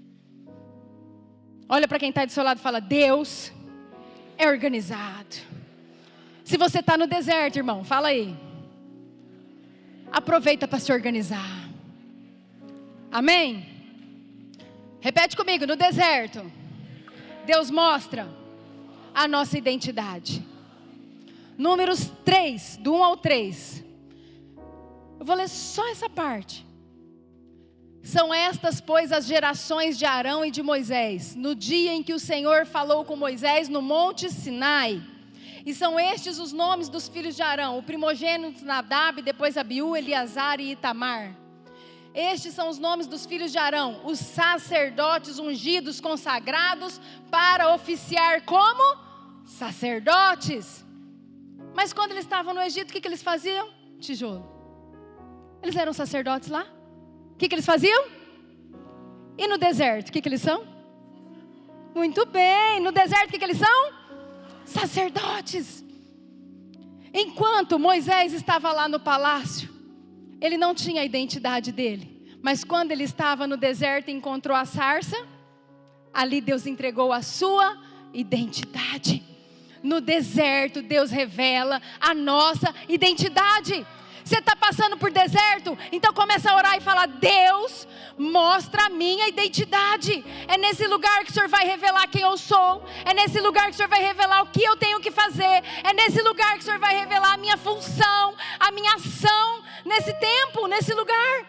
Olha para quem está do seu lado e fala, Deus é organizado. Se você está no deserto, irmão, fala aí. Aproveita para se organizar. Amém? Repete comigo, no deserto, Deus mostra a nossa identidade. Números 3, do 1 ao 3. Eu vou ler só essa parte. São estas, pois, as gerações de Arão e de Moisés, no dia em que o Senhor falou com Moisés no monte Sinai. E são estes os nomes dos filhos de Arão, o primogênito Nadab, depois Abiú, Eleazar e Itamar. Estes são os nomes dos filhos de Arão, os sacerdotes ungidos, consagrados para oficiar como sacerdotes. Mas quando eles estavam no Egito, o que eles faziam? Tijolo. Eles eram sacerdotes lá? O que eles faziam? E no deserto, o que eles são? Muito bem, no deserto o que eles são? Sacerdotes. Enquanto Moisés estava lá no palácio, ele não tinha a identidade dele. Mas quando ele estava no deserto e encontrou a sarça, ali Deus entregou a sua identidade. No deserto Deus revela a nossa identidade. Você está passando por deserto? Então começa a orar e fala, Deus, mostra a minha identidade. É nesse lugar que o Senhor vai revelar quem eu sou. É nesse lugar que o Senhor vai revelar o que eu tenho que fazer. É nesse lugar que o Senhor vai revelar a minha função, a minha ação, nesse tempo, nesse lugar.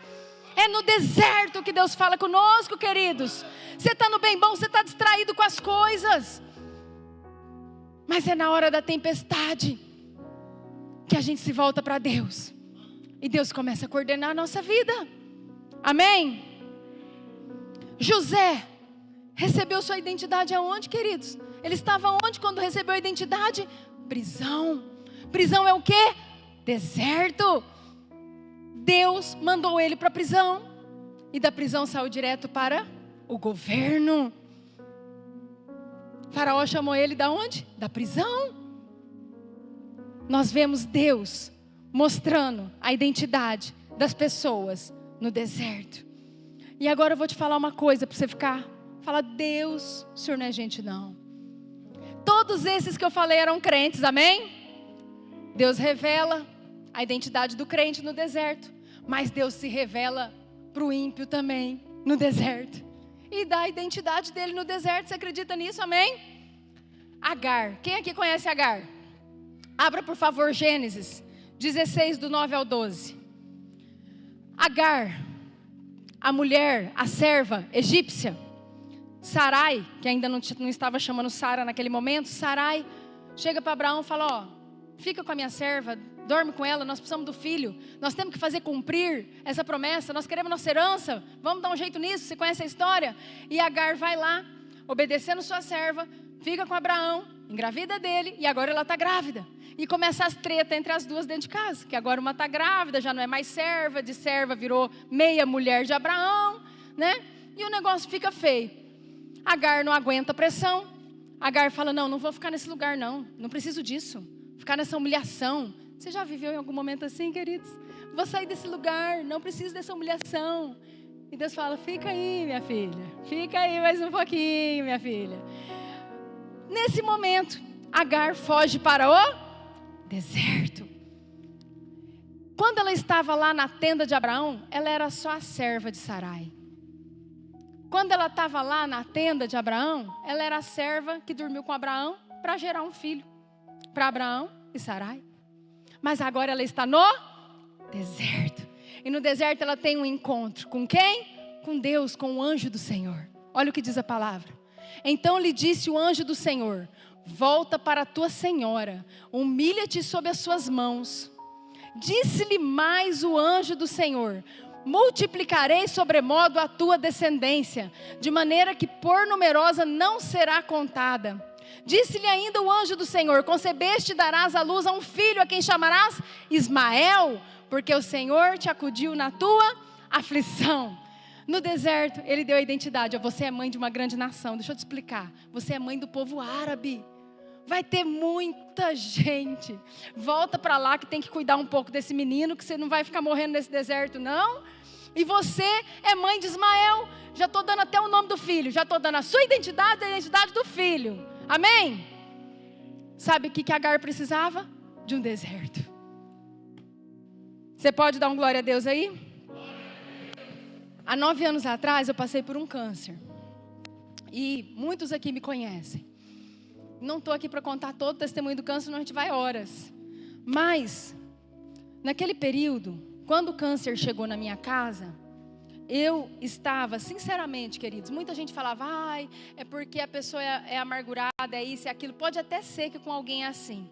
É no deserto que Deus fala conosco, queridos. Você está no bem bom, você está distraído com as coisas. Mas é na hora da tempestade que a gente se volta para Deus. E Deus começa a coordenar a nossa vida. Amém? José recebeu sua identidade aonde, queridos? Ele estava onde quando recebeu a identidade? Prisão. Prisão é o quê? Deserto. Deus mandou ele para a prisão. E da prisão saiu direto para o governo. Faraó chamou ele da onde? Da prisão. Nós vemos Deus mostrando a identidade das pessoas no deserto. E agora eu vou te falar uma coisa para você falar, Deus, o Senhor não é gente não. Todos esses que eu falei eram crentes, amém? Deus revela a identidade do crente no deserto, mas Deus se revela para o ímpio também no deserto. E dá a identidade dele no deserto, você acredita nisso, amém? Agar, quem aqui conhece Agar? Abra por favor Gênesis 16, do 9 ao 12. Agar, a mulher, a serva egípcia, Sarai, que ainda não estava chamando Sara naquele momento, Sarai, chega para Abraão e fala, ó, fica com a minha serva, dorme com ela, nós precisamos do filho, nós temos que fazer cumprir essa promessa, nós queremos nossa herança, vamos dar um jeito nisso, você conhece a história? E Agar vai lá, obedecendo sua serva, fica com Abraão, engravida dele, e agora ela está grávida. E começa as tretas entre as duas dentro de casa, que agora uma está grávida, já não é mais serva, de serva virou meia mulher de Abraão, né? E o negócio fica feio. Agar não aguenta a pressão. Agar fala, não vou ficar nesse lugar não preciso disso, ficar nessa humilhação. Você já viveu em algum momento assim, queridos? Vou sair desse lugar, não preciso dessa humilhação. E Deus fala, fica aí minha filha, fica aí mais um pouquinho minha filha. Nesse momento, Agar foge para o deserto. Quando ela estava lá na tenda de Abraão, ela era só a serva de Sarai. Quando ela estava lá na tenda de Abraão, ela era a serva que dormiu com Abraão para gerar um filho para Abraão e Sarai. Mas agora ela está no deserto. E no deserto ela tem um encontro com quem? Com Deus, com o anjo do Senhor. Olha o que diz a palavra. Então lhe disse o anjo do Senhor: volta para a tua senhora, humilha-te sob as suas mãos. Disse-lhe mais o anjo do Senhor: multiplicarei sobremodo a tua descendência, de maneira que por numerosa não será contada. Disse-lhe ainda o anjo do Senhor: concebeste e darás à luz a um filho, a quem chamarás Ismael, porque o Senhor te acudiu na tua aflição. No deserto, ele deu a identidade: você é mãe de uma grande nação. Deixa eu te explicar. Você é mãe do povo árabe. Vai ter muita gente. Volta para lá que tem que cuidar um pouco desse menino, que você não vai ficar morrendo nesse deserto, não. E você é mãe de Ismael. Já estou dando até o nome do filho. Já estou dando a sua identidade e a identidade do filho. Amém? Sabe o que Agar precisava? De um deserto. Você pode dar um glória a Deus aí? Há 9 anos atrás eu passei por um câncer. E muitos aqui me conhecem. Não estou aqui para contar todo o testemunho do câncer, senão a gente vai horas. Mas, naquele período, quando o câncer chegou na minha casa, eu estava, sinceramente, queridos, muita gente falava: ai, é porque a pessoa é amargurada, é isso, é aquilo. Pode até ser que com alguém é assim.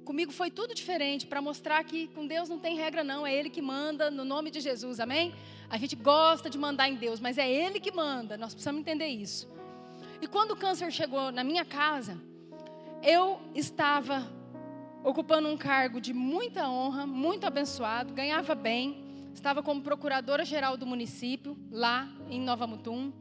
Comigo foi tudo diferente, para mostrar que com Deus não tem regra não, é Ele que manda, no nome de Jesus, amém? A gente gosta de mandar em Deus, mas é Ele que manda, nós precisamos entender isso. E quando o câncer chegou na minha casa, eu estava ocupando um cargo de muita honra, muito abençoado, ganhava bem, estava como procuradora-geral do município, lá em Nova Mutum,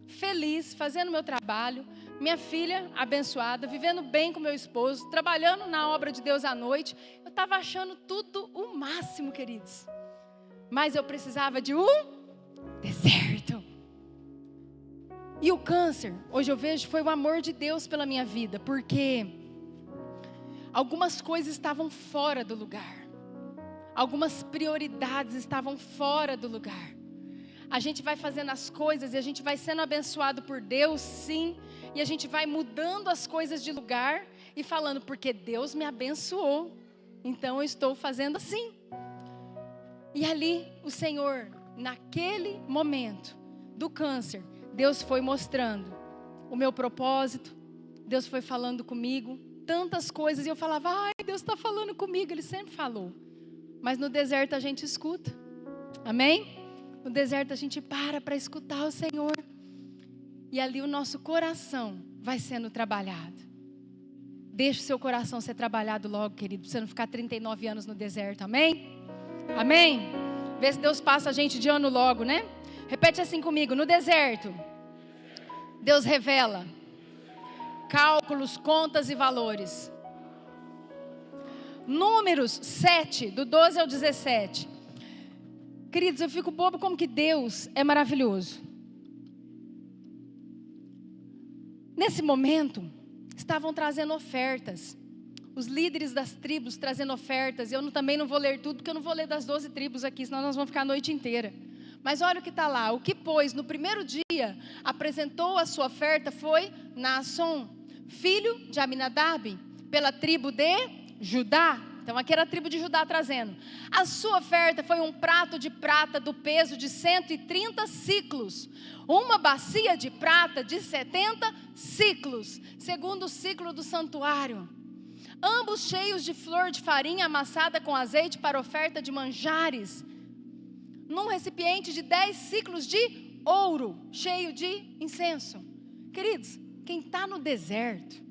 feliz, fazendo meu trabalho, minha filha abençoada, vivendo bem com meu esposo, trabalhando na obra de Deus à noite. Eu estava achando tudo o máximo, queridos. Mas eu precisava de um deserto. E o câncer, hoje eu vejo, foi o amor de Deus pela minha vida, porque algumas coisas estavam fora do lugar. Algumas prioridades estavam fora do lugar. A gente vai fazendo as coisas e a gente vai sendo abençoado por Deus, sim. E a gente vai mudando as coisas de lugar e falando: porque Deus me abençoou, então eu estou fazendo assim. E ali o Senhor, naquele momento do câncer, Deus foi mostrando o meu propósito. Deus foi falando comigo tantas coisas e eu falava: ai, Deus está falando comigo. Ele sempre falou. Mas no deserto a gente escuta, amém? No deserto a gente para escutar o Senhor. E ali o nosso coração vai sendo trabalhado. Deixa o seu coração ser trabalhado logo, querido, para você não ficar 39 anos no deserto, amém? Amém? Vê se Deus passa a gente de ano logo, né? Repete assim comigo: no deserto, Deus revela cálculos, contas e valores. Números 7, do 12 ao 17. Queridos, eu fico bobo como que Deus é maravilhoso. Nesse momento, estavam trazendo ofertas. Os líderes das tribos trazendo ofertas. Eu também não vou ler tudo, porque eu não vou ler das 12 tribos aqui, senão nós vamos ficar a noite inteira. Mas olha o que está lá. O que, pois, no primeiro dia, apresentou a sua oferta foi Naasson, filho de Aminadab, pela tribo de Judá. Então aqui era a tribo de Judá trazendo. A sua oferta foi um prato de prata do peso de 130 ciclos. Uma bacia de prata de 70 ciclos, segundo o ciclo do santuário. Ambos cheios de flor de farinha amassada com azeite para oferta de manjares. Num recipiente de 10 ciclos de ouro, cheio de incenso. Queridos, quem está no deserto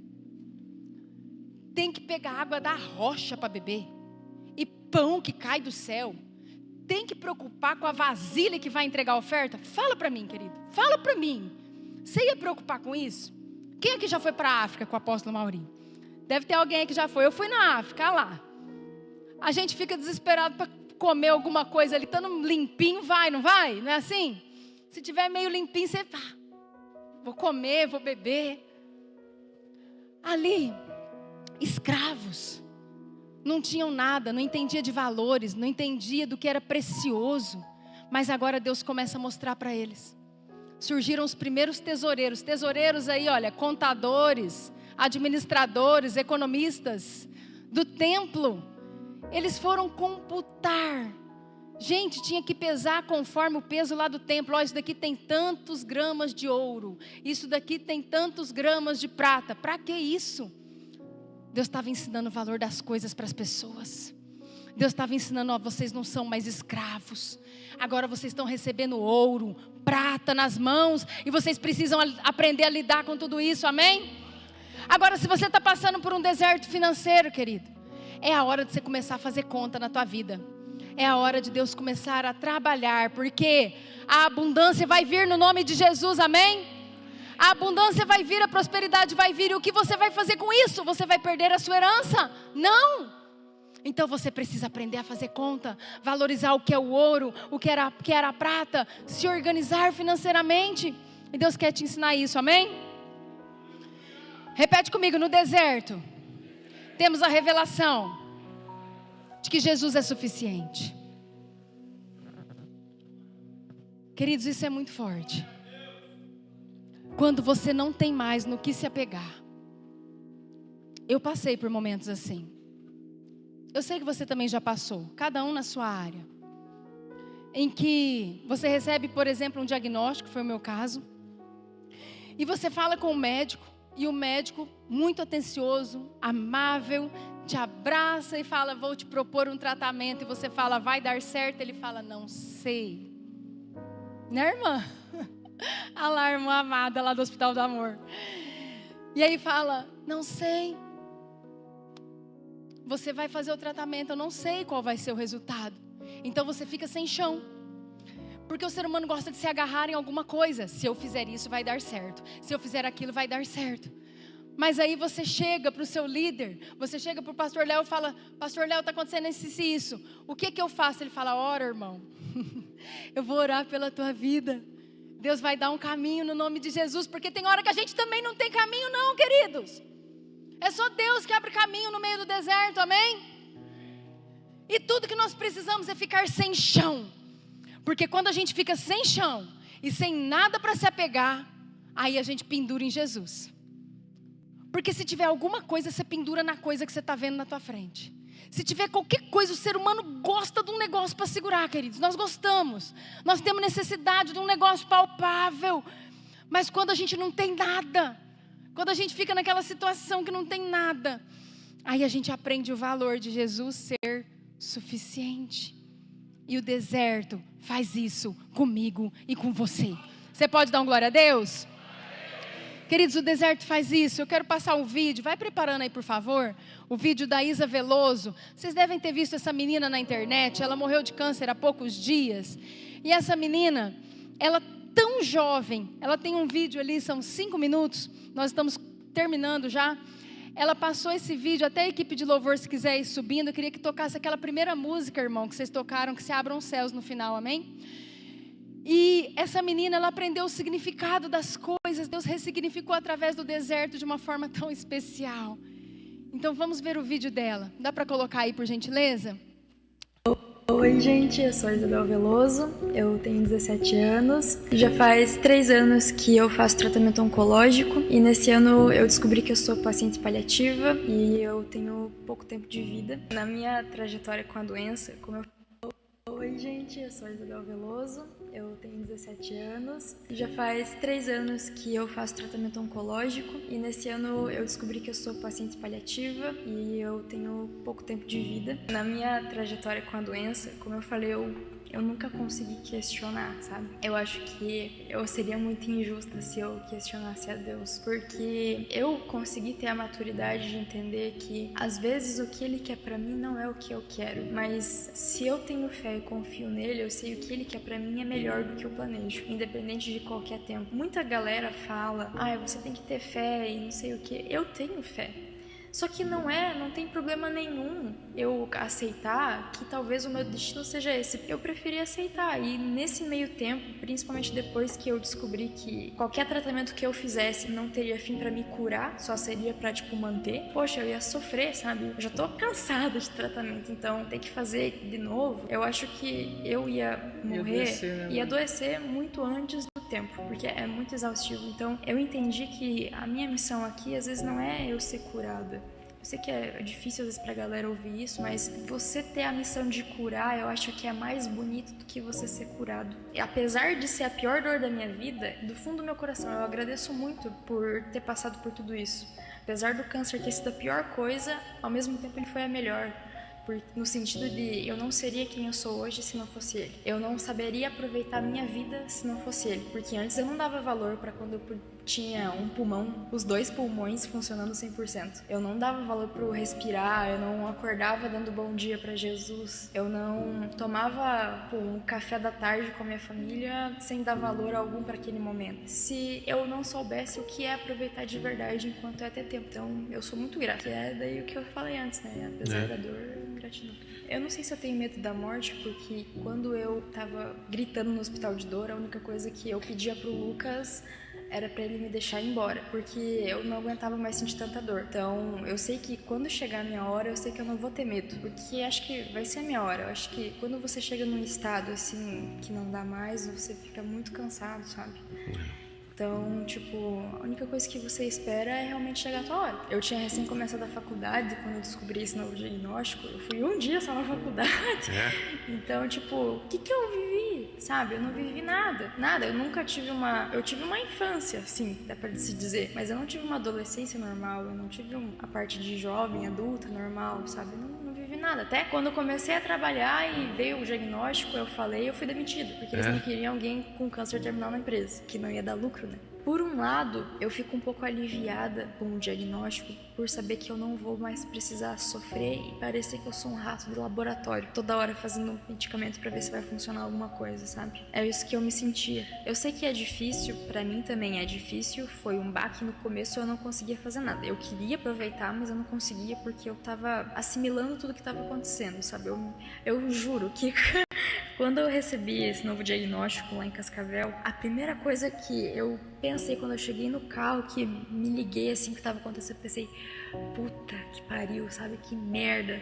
tem que pegar água da rocha para beber, e pão que cai do céu. Tem que preocupar com a vasilha que vai entregar a oferta? Fala para mim, querido, fala para mim. Você ia preocupar com isso? Quem aqui já foi para a África com o apóstolo Mauri? Deve ter alguém aí que já foi. Eu fui na África, lá. A gente fica desesperado para comer alguma coisa ali, estando limpinho, vai, não vai? Não é assim? Se tiver meio limpinho, você vou comer, vou beber. ali, escravos, não tinham nada, não entendia de valores, não entendia do que era precioso, mas agora Deus começa a mostrar para eles. Surgiram os primeiros tesoureiros aí, olha, contadores, administradores, economistas do templo. Eles foram computar. Gente, tinha que pesar conforme o peso lá do templo. Ó, isso daqui tem tantos gramas de ouro, isso daqui tem tantos gramas de prata. Para que isso? Deus estava ensinando o valor das coisas para as pessoas. Deus estava ensinando, ó, vocês não são mais escravos. Agora vocês estão recebendo ouro, prata nas mãos, e vocês precisam aprender a lidar com tudo isso, amém? Agora, se você está passando por um deserto financeiro, querido, é a hora de você começar a fazer conta na tua vida. É a hora de Deus começar a trabalhar, porque a abundância vai vir no nome de Jesus, amém? A abundância vai vir, a prosperidade vai vir, e o que você vai fazer com isso? Você vai perder a sua herança? Não! Então você precisa aprender a fazer conta, valorizar o que é o ouro, o que era a prata, se organizar financeiramente. E Deus quer te ensinar isso, amém? Repete comigo, no deserto, temos a revelação de que Jesus é suficiente. Queridos, isso é muito forte. Quando você não tem mais no que se apegar. Eu passei por momentos assim. Eu sei que você também já passou, cada um na sua área. Em que você recebe, por exemplo, um diagnóstico, foi o meu caso. E você fala com o médico, e o médico, muito atencioso, amável, te abraça e fala, vou te propor um tratamento. E você fala, vai dar certo? Ele fala, não sei. Né, irmã? A lá, irmã amada lá do Hospital do Amor. E aí fala, não sei. Você vai fazer o tratamento, eu não sei qual vai ser o resultado. Então você fica sem chão. Porque o ser humano gosta de se agarrar em alguma coisa. Se eu fizer isso, vai dar certo. Se eu fizer aquilo, vai dar certo. Mas aí você chega para o seu líder, você chega para o pastor Léo e fala, pastor Léo, está acontecendo isso. O que eu faço? Ele fala, ora, irmão, eu vou orar pela tua vida. Deus vai dar um caminho no nome de Jesus. Porque tem hora que a gente também não tem caminho não, queridos. É só Deus que abre caminho no meio do deserto, amém? E tudo que nós precisamos é ficar sem chão. Porque quando a gente fica sem chão e sem nada para se apegar, aí a gente pendura em Jesus. Porque se tiver alguma coisa, você pendura na coisa que você está vendo na tua frente. Se tiver qualquer coisa, o ser humano gosta de um negócio para segurar, queridos. Nós gostamos. Nós temos necessidade de um negócio palpável. Mas quando a gente não tem nada, quando a gente fica naquela situação que não tem nada, aí a gente aprende o valor de Jesus ser suficiente. E o deserto faz isso comigo e com você. Você pode dar um glória a Deus? Queridos, o deserto faz isso. Eu quero passar um vídeo. Vai preparando aí, por favor. O vídeo da Isa Veloso. Vocês devem ter visto essa menina na internet. Ela morreu de câncer há poucos dias. E essa menina, ela tão jovem. Ela tem um vídeo ali, são 5 minutos. Nós estamos terminando já. Ela passou esse vídeo, até a equipe de louvor, se quiser ir subindo. Eu queria que tocasse aquela primeira música, irmão, que vocês tocaram, que se abram os céus no final, amém? E essa menina, ela aprendeu o significado das coisas. Deus ressignificou através do deserto de uma forma tão especial. Então vamos ver o vídeo dela. Dá para colocar aí, por gentileza? Oi, gente, eu sou a Isabel Veloso, eu tenho 17 anos. Já faz 3 anos que eu faço tratamento oncológico. E nesse ano eu descobri que eu sou paciente paliativa e eu tenho pouco tempo de vida. Na minha trajetória com a doença, como eu... Oi, gente, eu sou a Isabel Veloso, eu tenho 17 anos. Já faz 3 anos que eu faço tratamento oncológico e nesse ano eu descobri que eu sou paciente paliativa e eu tenho pouco tempo de vida. Na minha trajetória com a doença, como eu falei, eu nunca consegui questionar, sabe? Eu acho que eu seria muito injusta se eu questionasse a Deus, porque eu consegui ter a maturidade de entender que às vezes o que Ele quer pra mim não é o que eu quero, mas se eu tenho fé e confio nele, eu sei o que Ele quer pra mim é melhor do que eu planejo, independente de qualquer tempo. Muita galera fala, você tem que ter fé e não sei o que. Eu tenho fé. Só que não tem problema nenhum eu aceitar que talvez o meu destino seja esse. Eu preferi aceitar. E nesse meio tempo, principalmente depois que eu descobri que qualquer tratamento que eu fizesse não teria fim pra me curar, só seria pra, manter, poxa, eu ia sofrer, sabe? Eu já tô cansada de tratamento, então ter que fazer de novo, eu acho que eu ia morrer, ia adoecer muito antes do tempo, porque é muito exaustivo. Então eu entendi que a minha missão aqui às vezes não é eu ser curada. Eu sei que é difícil às vezes pra galera ouvir isso, mas você ter a missão de curar, eu acho que é mais bonito do que você ser curado. E apesar de ser a pior dor da minha vida, do fundo do meu coração eu agradeço muito por ter passado por tudo isso. Apesar do câncer ter sido a pior coisa, ao mesmo tempo ele foi a melhor. No sentido de eu não seria quem eu sou hoje se não fosse ele. Eu não saberia aproveitar a minha vida se não fosse ele. Porque antes eu não dava valor para quando eu tinha um pulmão, os 2 pulmões funcionando 100%. Eu não dava valor pro respirar, eu não acordava dando bom dia para Jesus. Eu não tomava um café da tarde com a minha família sem dar valor algum para aquele momento. Se eu não soubesse o que é aproveitar de verdade enquanto é ter tempo. Então eu sou muito grata. Que é daí o que eu falei antes, né? Apesar da dor, gratidão. Eu não sei se eu tenho medo da morte, porque quando eu tava gritando no hospital de dor, a única coisa que eu pedia pro Lucas era pra ele me deixar ir embora, porque eu não aguentava mais sentir tanta dor. Então, eu sei que quando chegar a minha hora, eu sei que eu não vou ter medo, porque acho que vai ser a minha hora. Eu acho que quando você chega num estado, assim, que não dá mais, você fica muito cansado, sabe? Então, a única coisa que você espera é realmente chegar a tua hora. Eu tinha recém começado a faculdade, quando eu descobri esse novo diagnóstico, eu fui um dia só na faculdade. Então, o que eu vivi, sabe? Eu não vivi nada. Eu nunca tive eu tive uma infância, assim, dá pra se dizer, mas eu não tive uma adolescência normal, eu não tive a parte de jovem, adulta, normal, sabe? Eu não vivi nada. Até quando eu comecei a trabalhar e veio o diagnóstico, eu fui demitida, porque eles não queriam alguém com câncer terminal na empresa, que não ia dar lucro, né? Por um lado, eu fico um pouco aliviada com o diagnóstico por saber que eu não vou mais precisar sofrer e parecer que eu sou um rato de laboratório, toda hora fazendo medicamento pra ver se vai funcionar alguma coisa, sabe? É isso que eu me sentia. Eu sei que é difícil, pra mim também é difícil, foi um baque no começo, eu não conseguia fazer nada. Eu queria aproveitar, mas eu não conseguia porque eu tava assimilando tudo que tava acontecendo, sabe? Eu juro que quando eu recebi esse novo diagnóstico lá em Cascavel, a primeira coisa que eu pensei quando eu cheguei no carro, que me liguei assim que estava acontecendo, pensei, puta que pariu, sabe? Que merda.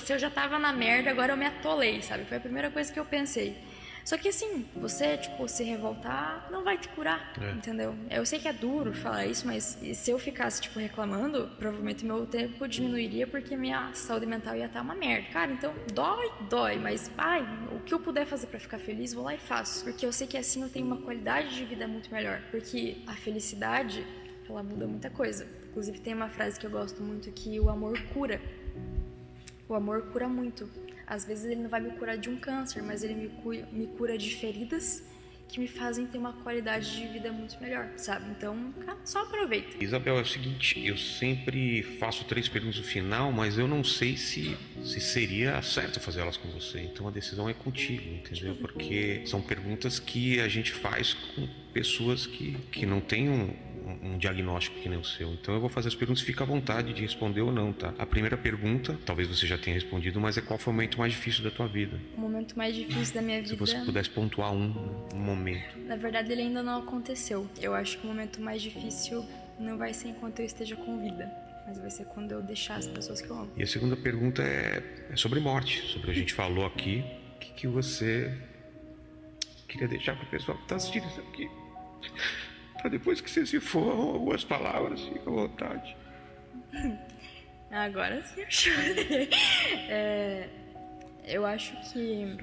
Se eu já tava na merda, agora eu me atolei, sabe? Foi a primeira coisa que eu pensei. Só que assim, você, se revoltar, não vai te curar, entendeu? Eu sei que é duro falar isso, mas se eu ficasse, reclamando, provavelmente meu tempo diminuiria porque minha saúde mental ia estar uma merda. Cara, então dói, mas o que eu puder fazer pra ficar feliz, vou lá e faço. Porque eu sei que assim eu tenho uma qualidade de vida muito melhor. Porque a felicidade, ela muda muita coisa. Inclusive tem uma frase que eu gosto muito, que o amor cura. O amor cura muito. Às vezes ele não vai me curar de um câncer, mas ele me cura de feridas que me fazem ter uma qualidade de vida muito melhor, sabe? Então, só aproveita. Isabel, é o seguinte, eu sempre faço 3 perguntas no final, mas eu não sei se seria certo fazer elas com você. Então a decisão é contigo, entendeu? Porque são perguntas que a gente faz com pessoas que não têm um diagnóstico que nem o seu. Então eu vou fazer as perguntas, fica à vontade de responder ou não, tá? A primeira pergunta, talvez você já tenha respondido, mas qual foi o momento mais difícil da tua vida? O momento mais difícil da minha vida... Se você pudesse pontuar um momento. Na verdade, ele ainda não aconteceu. Eu acho que o momento mais difícil não vai ser enquanto eu esteja com vida, mas vai ser quando eu deixar as pessoas que eu amo. E a segunda pergunta é sobre morte, sobre a gente falou aqui, o que você queria deixar pro pessoal que tá assistindo isso aqui? Para depois que você se for, algumas palavras, fica à vontade. Agora sim eu chorei. Eu acho que...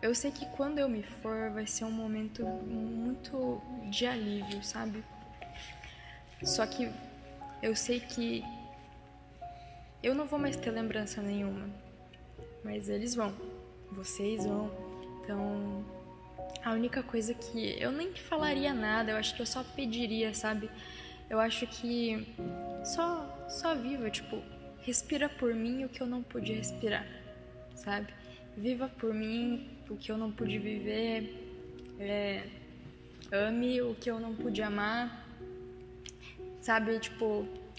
Eu sei que quando eu me for, vai ser um momento muito de alívio, sabe? Só que eu sei que eu não vou mais ter lembrança nenhuma. Mas eles vão. Vocês vão. Então... A única coisa que eu nem falaria nada, eu acho que eu só pediria, sabe? Eu acho que só viva, respira por mim o que eu não pude respirar, sabe? Viva por mim o que eu não pude viver, ame o que eu não pude amar, sabe?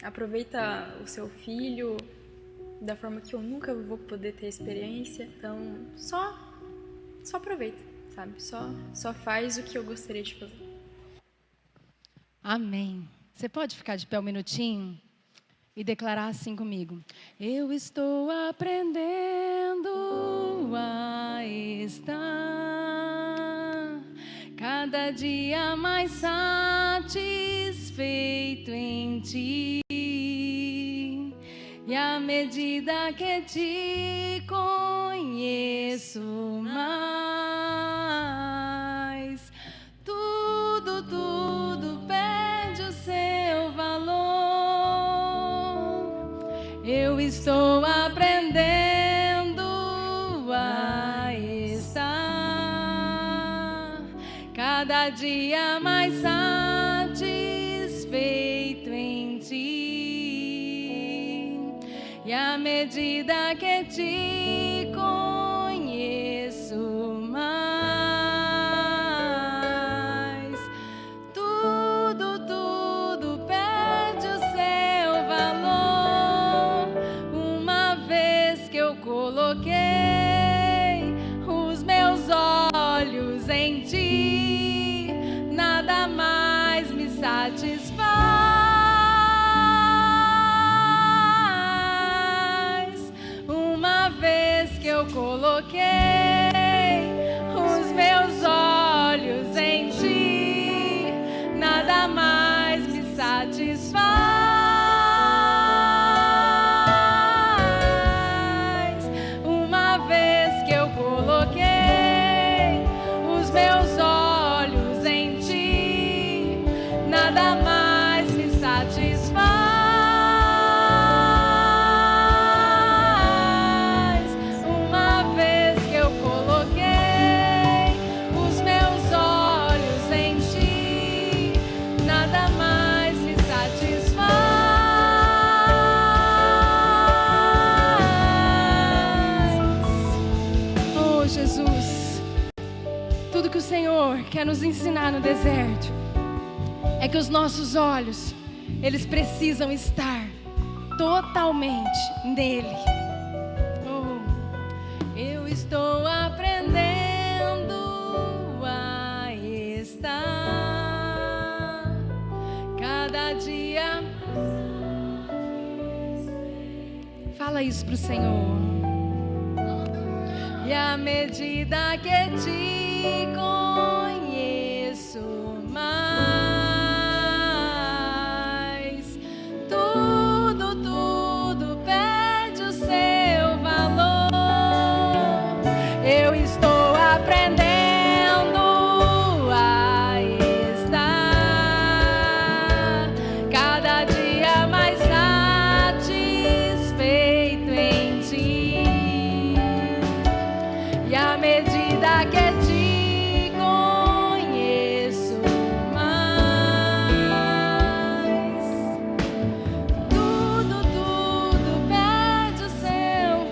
aproveita o seu filho da forma que eu nunca vou poder ter experiência. Então, só aproveita, sabe? Só faz o que eu gostaria de fazer. Amém. Você pode ficar de pé um minutinho e declarar assim comigo: eu estou aprendendo a estar cada dia mais satisfeito em Ti. E à medida que Te conheço mais, tudo perde o seu valor. Eu estou aprendendo a estar cada dia mais satisfeito em Ti. E à medida que Te conheço mais, tudo perde o seu valor. Uma vez que eu coloquei os meus olhos em Ti, nada mais me satisfaz. Eu coloquei os meus olhos em Ti, nada mais me satisfaz. Uma vez que eu coloquei os meus olhos em Ti, nada mais me satisfaz. O Senhor quer nos ensinar no deserto é que os nossos olhos, eles precisam estar totalmente nele. Eu estou aprendendo a estar cada dia. Fala isso pro Senhor. E à medida que Te conheço mais, tudo perde o seu valor. Eu estou aprendendo a estar cada dia mais satisfeito em Ti. E à medida que Te conheço mais, tudo perde o seu.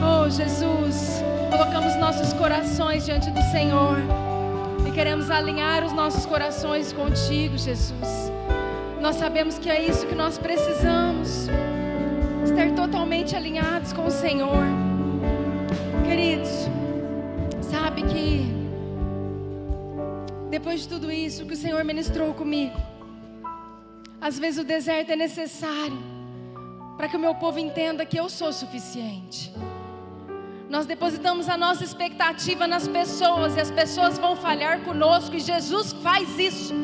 Oh Jesus, colocamos nossos corações diante do Senhor e queremos alinhar os nossos corações contigo, Jesus. Nós sabemos que é isso que nós precisamos, estar totalmente alinhados com o Senhor. Queridos, sabe que depois de tudo isso que o Senhor ministrou comigo, às vezes o deserto é necessário para que o meu povo entenda que eu sou suficiente. Nós depositamos a nossa expectativa nas pessoas e as pessoas vão falhar conosco, e Jesus faz isso.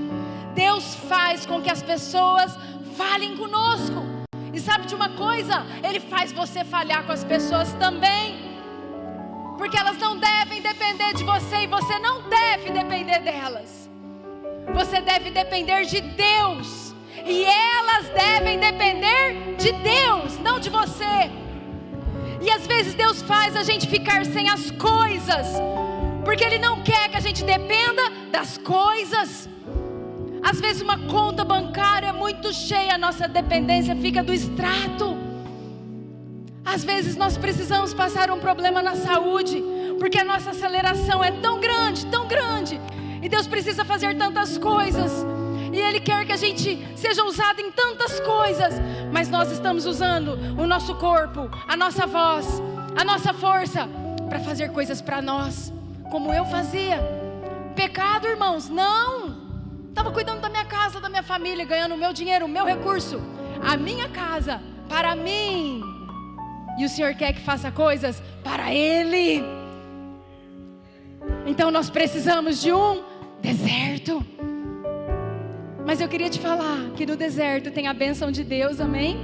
Deus faz com que as pessoas falhem conosco. E sabe de uma coisa? Ele faz você falhar com as pessoas também, porque elas não devem depender de você e você não deve depender delas. Você deve depender de Deus, e elas devem depender de Deus, não de você. E às vezes Deus faz a gente ficar sem as coisas, porque Ele não quer que a gente dependa das coisas. Às vezes uma conta bancária muito cheia, a nossa dependência fica do extrato. Às vezes nós precisamos passar um problema na saúde, porque a nossa aceleração é tão grande, e Deus precisa fazer tantas coisas, E Ele quer que a gente seja usado em tantas coisas, mas nós estamos usando o nosso corpo, a nossa voz, a nossa força para fazer coisas para nós, como eu fazia. Pecado, irmãos, não. Estava cuidando da minha casa, da minha família, ganhando o meu dinheiro, o meu recurso, a minha casa, para mim. E o Senhor quer que faça coisas para Ele. Então nós precisamos de um deserto. Mas eu queria te falar que no deserto tem a bênção de Deus, amém?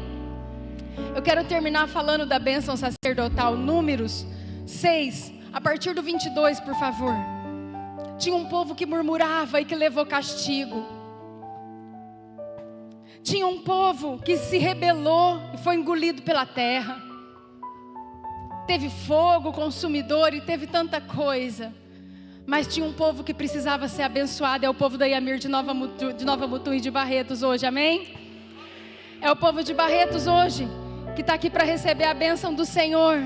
Eu quero terminar falando da bênção sacerdotal, Números 6, a partir do 22, por favor. Tinha um povo que murmurava e que levou castigo. Tinha um povo que se rebelou e foi engolido pela terra. Teve fogo consumidor e teve tanta coisa. Mas tinha um povo que precisava ser abençoado. É o povo da Iamir de Nova Mutum e de Barretos hoje, amém? É o povo de Barretos hoje que está aqui para receber a bênção do Senhor.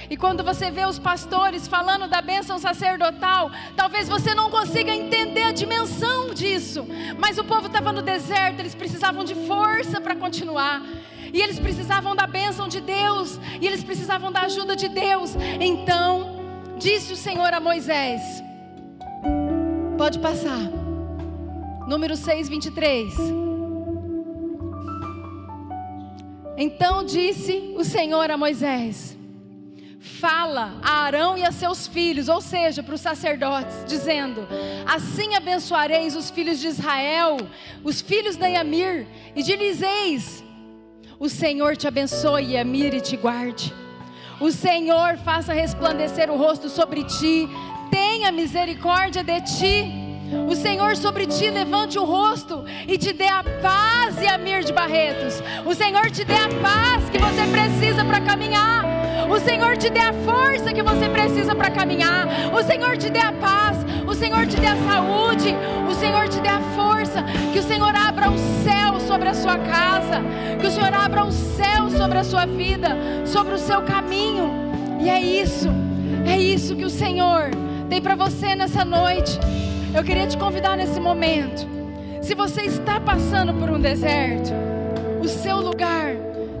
E quando você vê os pastores falando da bênção sacerdotal, talvez você não consiga entender a dimensão disso. Mas o povo estava no deserto, eles precisavam de força para continuar. E eles precisavam da bênção de Deus, e eles precisavam da ajuda de Deus. Então, disse o Senhor a Moisés, pode passar, número 6, 23. Então disse o Senhor a Moisés, fala a Arão e a seus filhos, ou seja, para os sacerdotes, dizendo, assim abençoareis os filhos de Israel, os filhos da Iamir, e dizeis, o Senhor te abençoe, Iamir, e te guarde. O Senhor faça resplandecer o rosto sobre ti, tenha misericórdia de ti. O Senhor sobre ti levante o rosto e te dê a paz, Iamir de Barretos. O Senhor te dê a paz que você precisa para caminhar. O Senhor te dê a força que você precisa para caminhar. O Senhor te dê a paz. O Senhor te dê a saúde. O Senhor te dê a força. Que o Senhor abra o céu sobre a sua casa. Que o Senhor abra o céu sobre a sua vida, sobre o seu caminho. E é isso que o Senhor tem para você nessa noite. Eu queria te convidar nesse momento. Se você está passando por um deserto, o seu lugar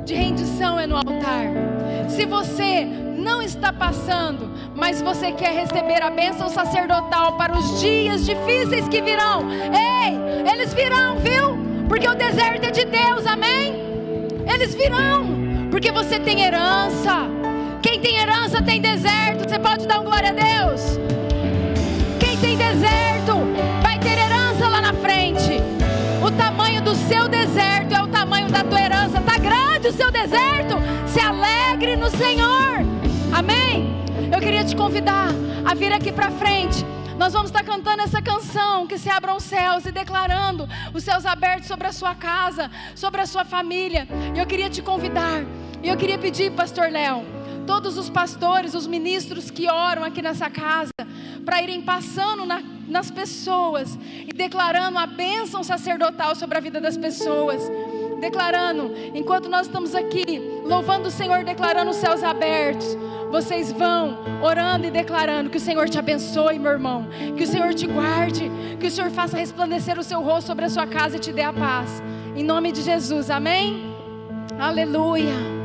de rendição é no altar. Se você não está passando, mas você quer receber a bênção sacerdotal para os dias difíceis que virão, ei, eles virão, viu? Porque o deserto é de Deus, amém? Eles virão, porque você tem herança. Quem tem herança tem deserto. Você pode dar um glória a Deus? Quem tem deserto vai ter herança lá na frente. O tamanho do seu deserto é o tamanho da tua herança. Está grande o seu deserto? Se alegre no Senhor, amém? Eu queria te convidar a vir aqui para frente. Nós vamos estar cantando essa canção, que se abram os céus, e declarando os céus abertos sobre a sua casa, sobre a sua família. E eu queria te convidar, e eu queria pedir, pastor Léo, todos os pastores, os ministros que oram aqui nessa casa, para irem passando nas pessoas e declarando a bênção sacerdotal sobre a vida das pessoas. Declarando, enquanto nós estamos aqui louvando o Senhor, declarando os céus abertos, vocês vão orando e declarando que o Senhor te abençoe, meu irmão, que o Senhor te guarde, que o Senhor faça resplandecer o seu rosto sobre a sua casa e te dê a paz, em nome de Jesus, amém? Aleluia.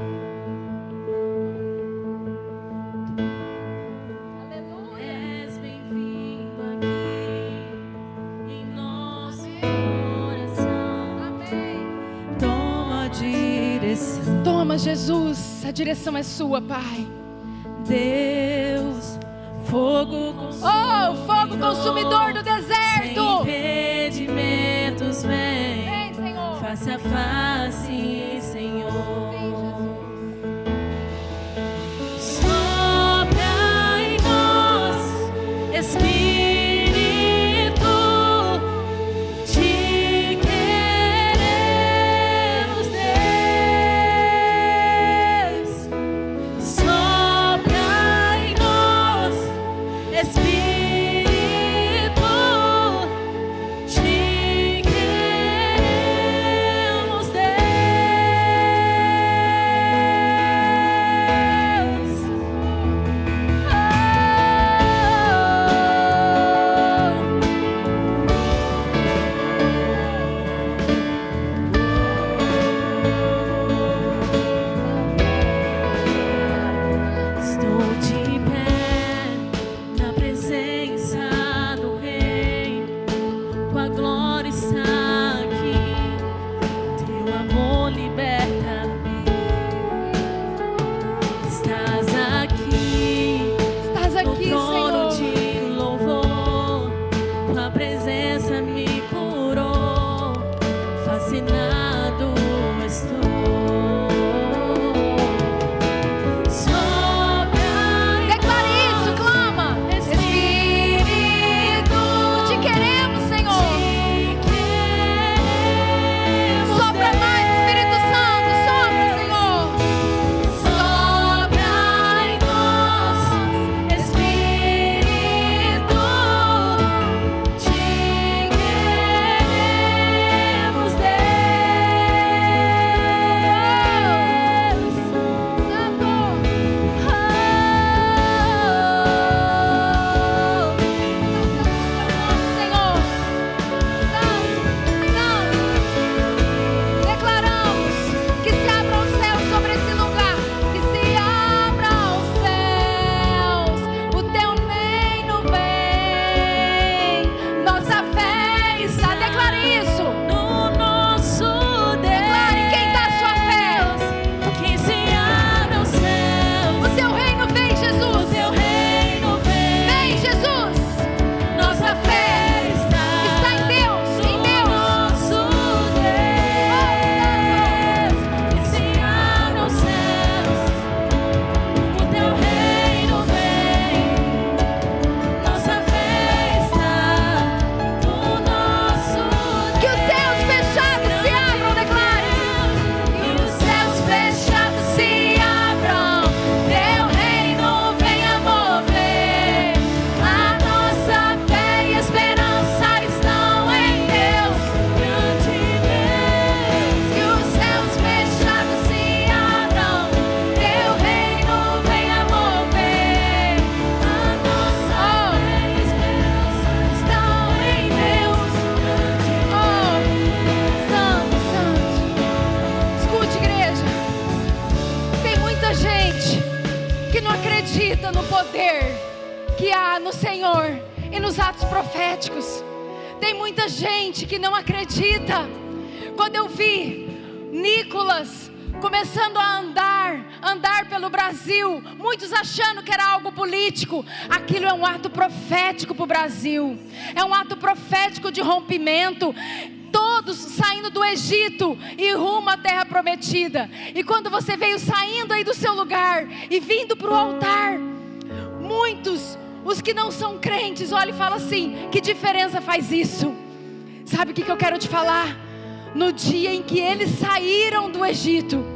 Toma, Jesus, a direção é sua, Pai. Deus, fogo consumidor do deserto. Sem impedimentos, vem, Senhor. face a face, Senhor. Sopra em nós, Espírito. acredita no poder que há no Senhor e nos atos proféticos. Tem muita gente que não acredita. Quando eu vi Nicolas começando a andar pelo Brasil, muitos achando que era algo político, aquilo é um ato profético para o Brasil, é um ato profético de rompimento, todos saindo do Egito e rumo à terra prometida. E quando você veio saindo aí do seu lugar e vindo para o altar, muitos, os que não são crentes, olham e falam assim: que diferença faz isso? Sabe o que eu quero te falar? No dia em que eles saíram do Egito,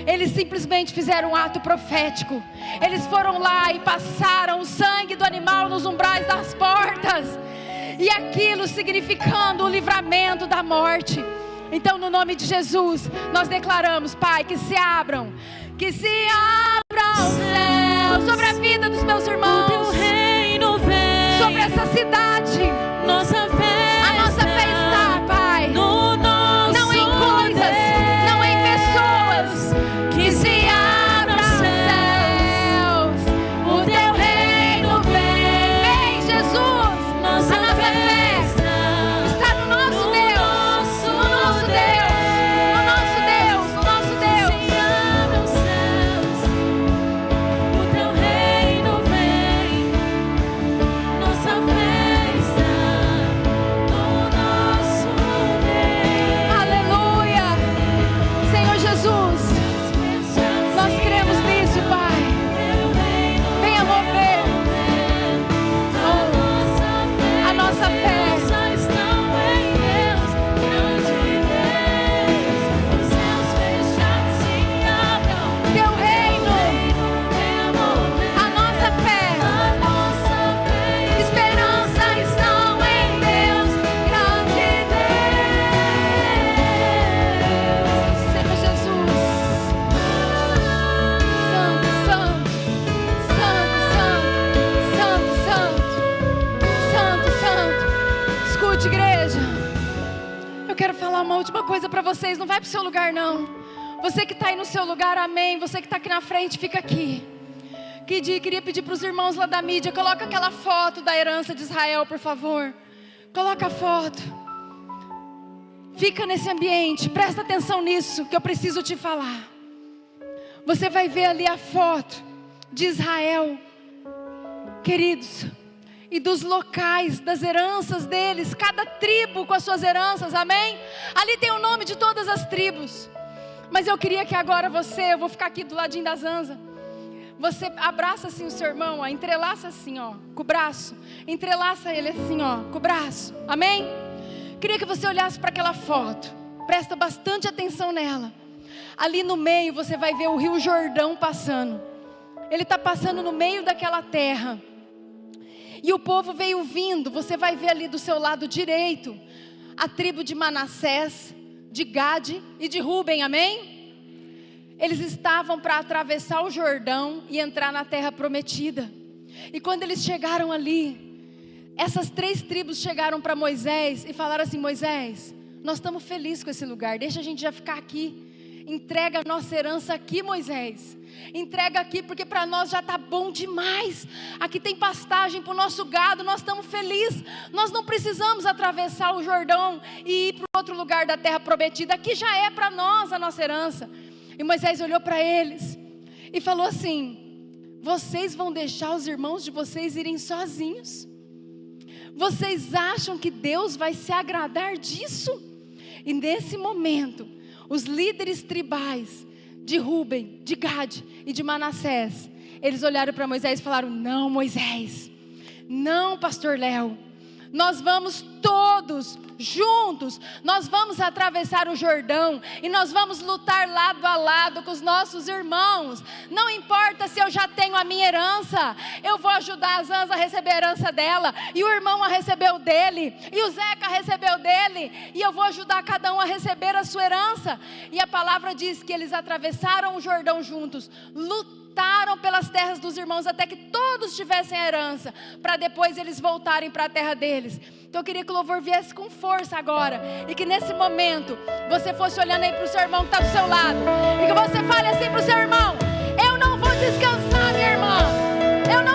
eles simplesmente fizeram um ato profético. Eles foram lá e passaram o sangue do animal nos umbrais das portas, e aquilo significando o livramento da morte. Então, no nome de Jesus, nós declaramos, Pai, que se abram os céus sobre a vida dos meus irmãos, O teu reino vem. sobre essa cidade. Nossa fé, A nossa fé está, Pai, no nosso não em coisas, Deus. não em pessoas. Que se abram os céus. O teu reino vem. Vem, Jesus. Nossa A nossa fé está no nosso Deus, no nosso Deus, no nosso Deus, no nosso Deus. Se abram os céus. O teu reino vem. Nossa fé está no nosso Deus. Aleluia. Senhor Jesus, nós cremos nisso, Pai. Venha mover a nossa fé. Teu reino, a nossa fé, esperança estão em Deus, grande Deus. Senhor Jesus, Santo, Santo. Escute, igreja, eu quero falar uma última coisa para vocês. Não vai para o seu lugar, não. Você que está aí no seu lugar, amém. Você que está aqui na frente, fica aqui. Queria pedir para os irmãos lá da mídia, coloca aquela foto da herança de Israel, por favor. Coloca a foto. Fica nesse ambiente, presta atenção nisso que eu preciso te falar. Você vai ver ali a foto de Israel, queridos, e dos locais, das heranças deles, cada tribo com as suas heranças, amém? Ali tem o nome de todas as tribos. Mas eu queria que agora eu vou ficar aqui do ladinho da Zanza. Você abraça assim o seu irmão, ó, entrelaça assim, ó, com o braço. Entrelaça ele assim, ó, com o braço. Amém? Queria que você olhasse para aquela foto. Presta bastante atenção nela. Ali no meio você vai ver o Rio Jordão passando. Ele está passando no meio daquela terra. E o povo veio vindo. Você vai ver ali do seu lado direito a tribo de Manassés, de Gade e de Ruben, amém? Eles estavam para atravessar o Jordão e entrar na terra prometida. E quando eles chegaram ali, essas 3 tribos chegaram para Moisés e falaram assim: Moisés, nós estamos felizes com esse lugar, deixa a gente já ficar aqui. Entrega a nossa herança aqui, Moisés. Entrega aqui, porque para nós já está bom demais. Aqui tem pastagem para o nosso gado, nós estamos felizes. Nós não precisamos atravessar o Jordão e ir para outro lugar da terra prometida. Aqui já é para nós a nossa herança. E Moisés olhou para eles e falou assim: vocês vão deixar os irmãos de vocês irem sozinhos? Vocês acham que Deus vai se agradar disso? E nesse momento, os líderes tribais de Ruben, de Gade e de Manassés, eles olharam para Moisés e falaram: não, Moisés, não, pastor Léo, nós vamos todos juntos, nós vamos atravessar o Jordão e nós vamos lutar lado a lado com os nossos irmãos. Não importa se eu já tenho a minha herança, eu vou ajudar a Zanza a receber a herança dela, e o irmão a receber o dele, e o Zeca recebeu o dele, e eu vou ajudar cada um a receber a sua herança. E a palavra diz que eles atravessaram o Jordão juntos, lutaram pelas terras dos irmãos até que todos tivessem a herança, para depois eles voltarem para a terra deles. Então eu queria que o louvor viesse com força agora, e que nesse momento você fosse olhando aí para o seu irmão que está do seu lado, e que você fale assim para o seu irmão: eu não vou descansar, minha irmã, eu não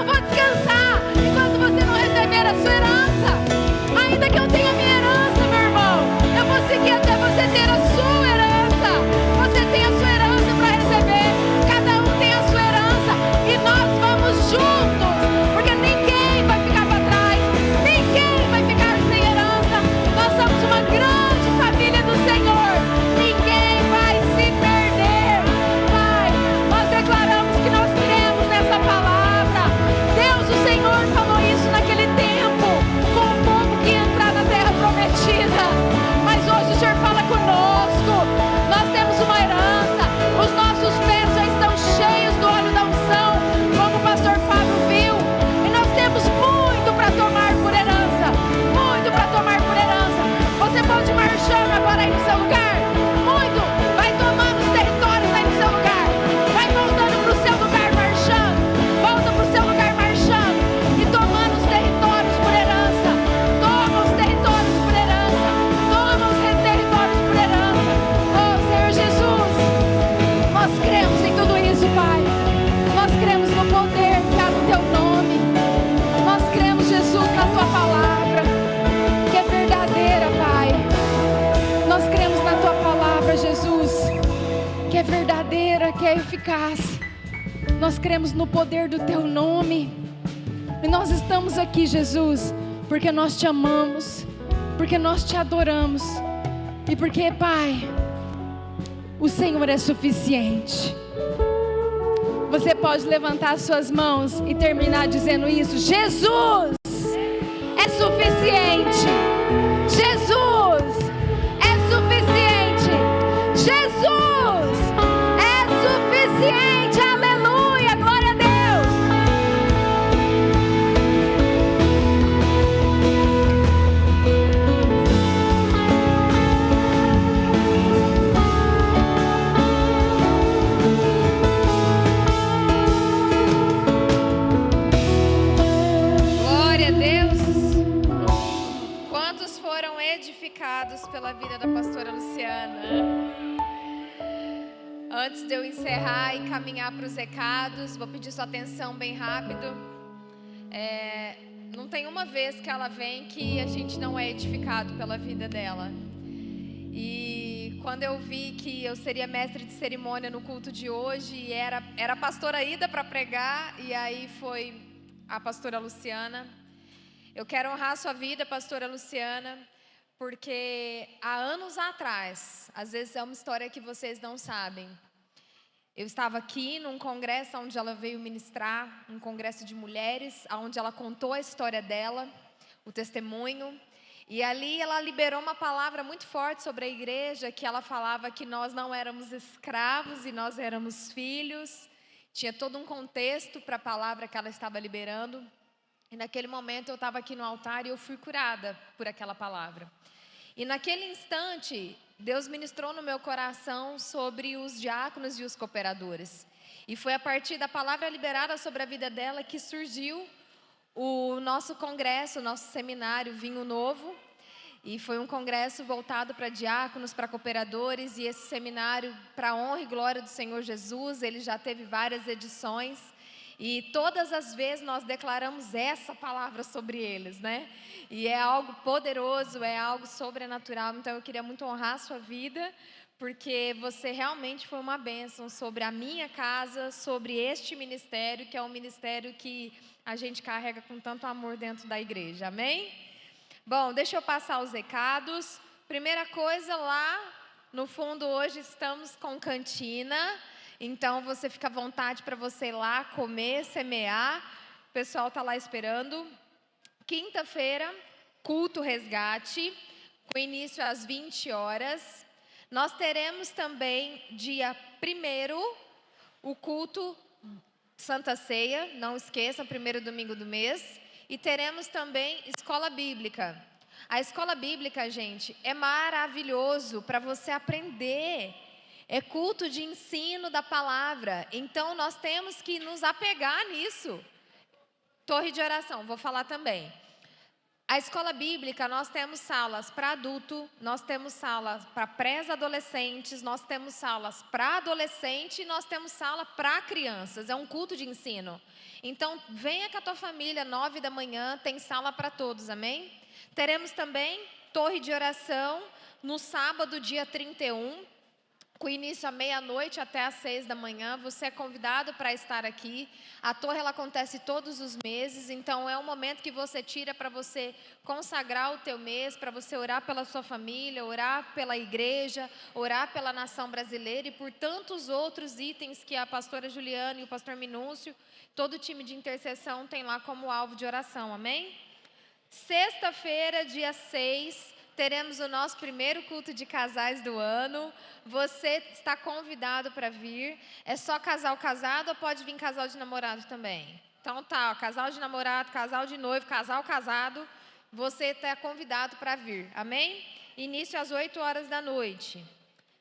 verdadeira, que é eficaz. Nós cremos no poder do Teu nome. E nós estamos aqui, Jesus, porque nós Te amamos, porque nós Te adoramos e porque, Pai, o Senhor é suficiente. Você pode levantar suas mãos e terminar dizendo isso: Jesus é suficiente. Jesus é suficiente. Jesus é suficiente. Aleluia, glória a Deus. Glória a Deus. Quantos foram edificados pela vida da pastora Luciana? Antes de eu encerrar e caminhar para os recados, vou pedir sua atenção bem rápido. Não tem uma vez que ela vem que a gente não é edificado pela vida dela. E quando eu vi que eu seria mestre de cerimônia no culto de hoje, e era a pastora Ida para pregar, e aí foi a pastora Luciana. Eu quero honrar a sua vida, pastora Luciana, porque há anos atrás, às vezes é uma história que vocês não sabem, eu estava aqui num congresso onde ela veio ministrar, um congresso de mulheres, onde ela contou a história dela, o testemunho, e ali ela liberou uma palavra muito forte sobre a igreja, que ela falava que nós não éramos escravos e nós éramos filhos. Tinha todo um contexto para a palavra que ela estava liberando. E naquele momento eu estava aqui no altar e eu fui curada por aquela palavra. E naquele instante, Deus ministrou no meu coração sobre os diáconos e os cooperadores. E foi a partir da palavra liberada sobre a vida dela que surgiu o nosso congresso, o nosso seminário Vinho Novo. E foi um congresso voltado para diáconos, para cooperadores, e esse seminário, para a honra e glória do Senhor Jesus, ele já teve várias edições, e todas as vezes nós declaramos essa palavra sobre eles, né? E é algo poderoso, é algo sobrenatural. Então eu queria muito honrar a sua vida, porque você realmente foi uma bênção sobre a minha casa, sobre este ministério, que é um ministério que a gente carrega com tanto amor dentro da igreja, amém? Bom, deixa eu passar os recados. Primeira coisa, lá no fundo hoje estamos com cantina, então você fica à vontade para você ir lá comer, semear, o pessoal está lá esperando. Quinta-feira, culto resgate, com início às 20 horas. Nós teremos também dia 1º, o culto Santa Ceia, não esqueçam, 1º domingo do mês. E teremos também escola bíblica. A escola bíblica, gente, é maravilhoso para você aprender. É culto de ensino da palavra. Então, nós temos que nos apegar nisso. Torre de oração, vou falar também. A escola bíblica, nós temos salas para adulto, nós temos salas para pré-adolescentes, nós temos salas para adolescente e nós temos sala para crianças. É um culto de ensino. Então, venha com a tua família, 9 da manhã, tem sala para todos, amém? Teremos também torre de oração no sábado, dia 31, com início à meia-noite até às 6 da manhã. Você é convidado para estar aqui. A torre ela acontece todos os meses, então é um momento que você tira para você consagrar o teu mês, para você orar pela sua família, orar pela igreja, orar pela nação brasileira e por tantos outros itens que a pastora Juliana e o pastor Minúcio, todo o time de intercessão tem lá como alvo de oração, amém? Sexta-feira, dia 6, teremos o nosso primeiro culto de casais do ano. Você está convidado para vir. É só casal casado ou pode vir casal de namorado também? Então tá, ó, casal de namorado, casal de noivo, casal casado. Você está convidado para vir, amém? Início às 8 horas da noite.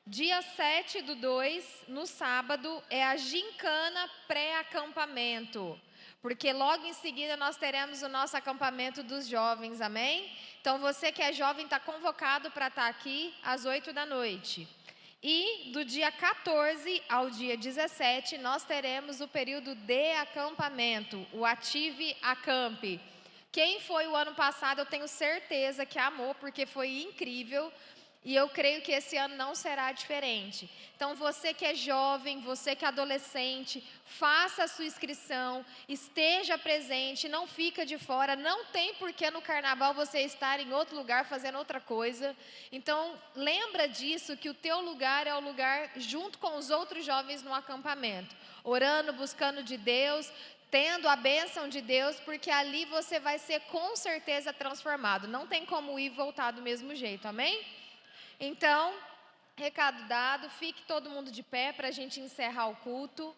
Dia 7/2, no sábado, é a gincana pré-acampamento. Porque logo em seguida nós teremos o nosso acampamento dos jovens, amém? Então você que é jovem está convocado para estar aqui às 8 da noite. E do dia 14 ao dia 17 nós teremos o período de acampamento, o Ative Acampe. Quem foi o ano passado eu tenho certeza que amou, porque foi incrível. E eu creio que esse ano não será diferente. Então, você que é jovem, você que é adolescente, faça a sua inscrição, esteja presente, não fica de fora. Não tem porquê no carnaval você estar em outro lugar fazendo outra coisa. Então, lembra disso, que o teu lugar é o lugar junto com os outros jovens no acampamento. Orando, buscando de Deus, tendo a bênção de Deus, porque ali você vai ser com certeza transformado. Não tem como ir e voltar do mesmo jeito, amém? Então, recado dado, fique todo mundo de pé para a gente encerrar o culto.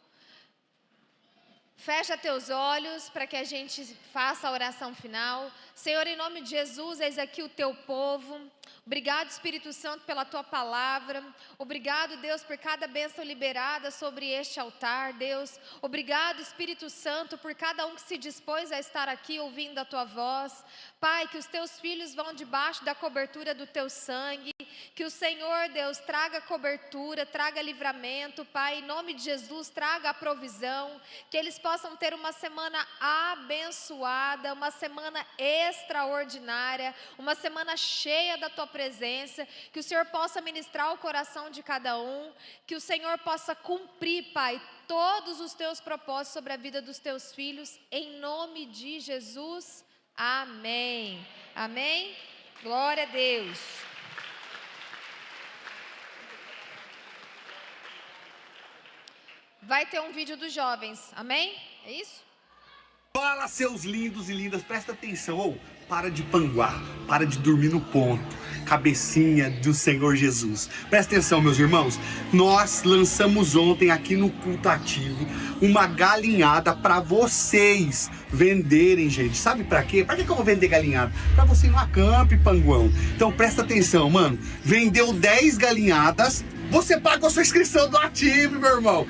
Fecha teus olhos para que a gente faça a oração final. Senhor, em nome de Jesus, eis aqui o teu povo. Obrigado, Espírito Santo, pela tua palavra. Obrigado, Deus, por cada bênção liberada sobre este altar, Deus. Obrigado, Espírito Santo, por cada um que se dispôs a estar aqui ouvindo a tua voz. Pai, que os teus filhos vão debaixo da cobertura do teu sangue. Que o Senhor, Deus, traga cobertura, traga livramento. Pai, em nome de Jesus, traga a provisão. Que eles possam ter uma semana abençoada, uma semana extraordinária, uma semana cheia da tua presença, que o Senhor possa ministrar o coração de cada um, que o Senhor possa cumprir, Pai, todos os teus propósitos sobre a vida dos teus filhos, em nome de Jesus, amém, amém, glória a Deus. Vai ter um vídeo dos jovens, amém? É isso? Fala, seus lindos e lindas, presta atenção, para de panguar, para de dormir no ponto, cabecinha do Senhor Jesus. Presta atenção, meus irmãos, nós lançamos ontem aqui no Culto Ativo uma galinhada para vocês venderem, gente. Sabe para quê? Para que eu vou vender galinhada? Para você ir no acampe, panguão. Então presta atenção, mano, vendeu 10 galinhadas, você paga a sua inscrição do Ativo, meu irmão.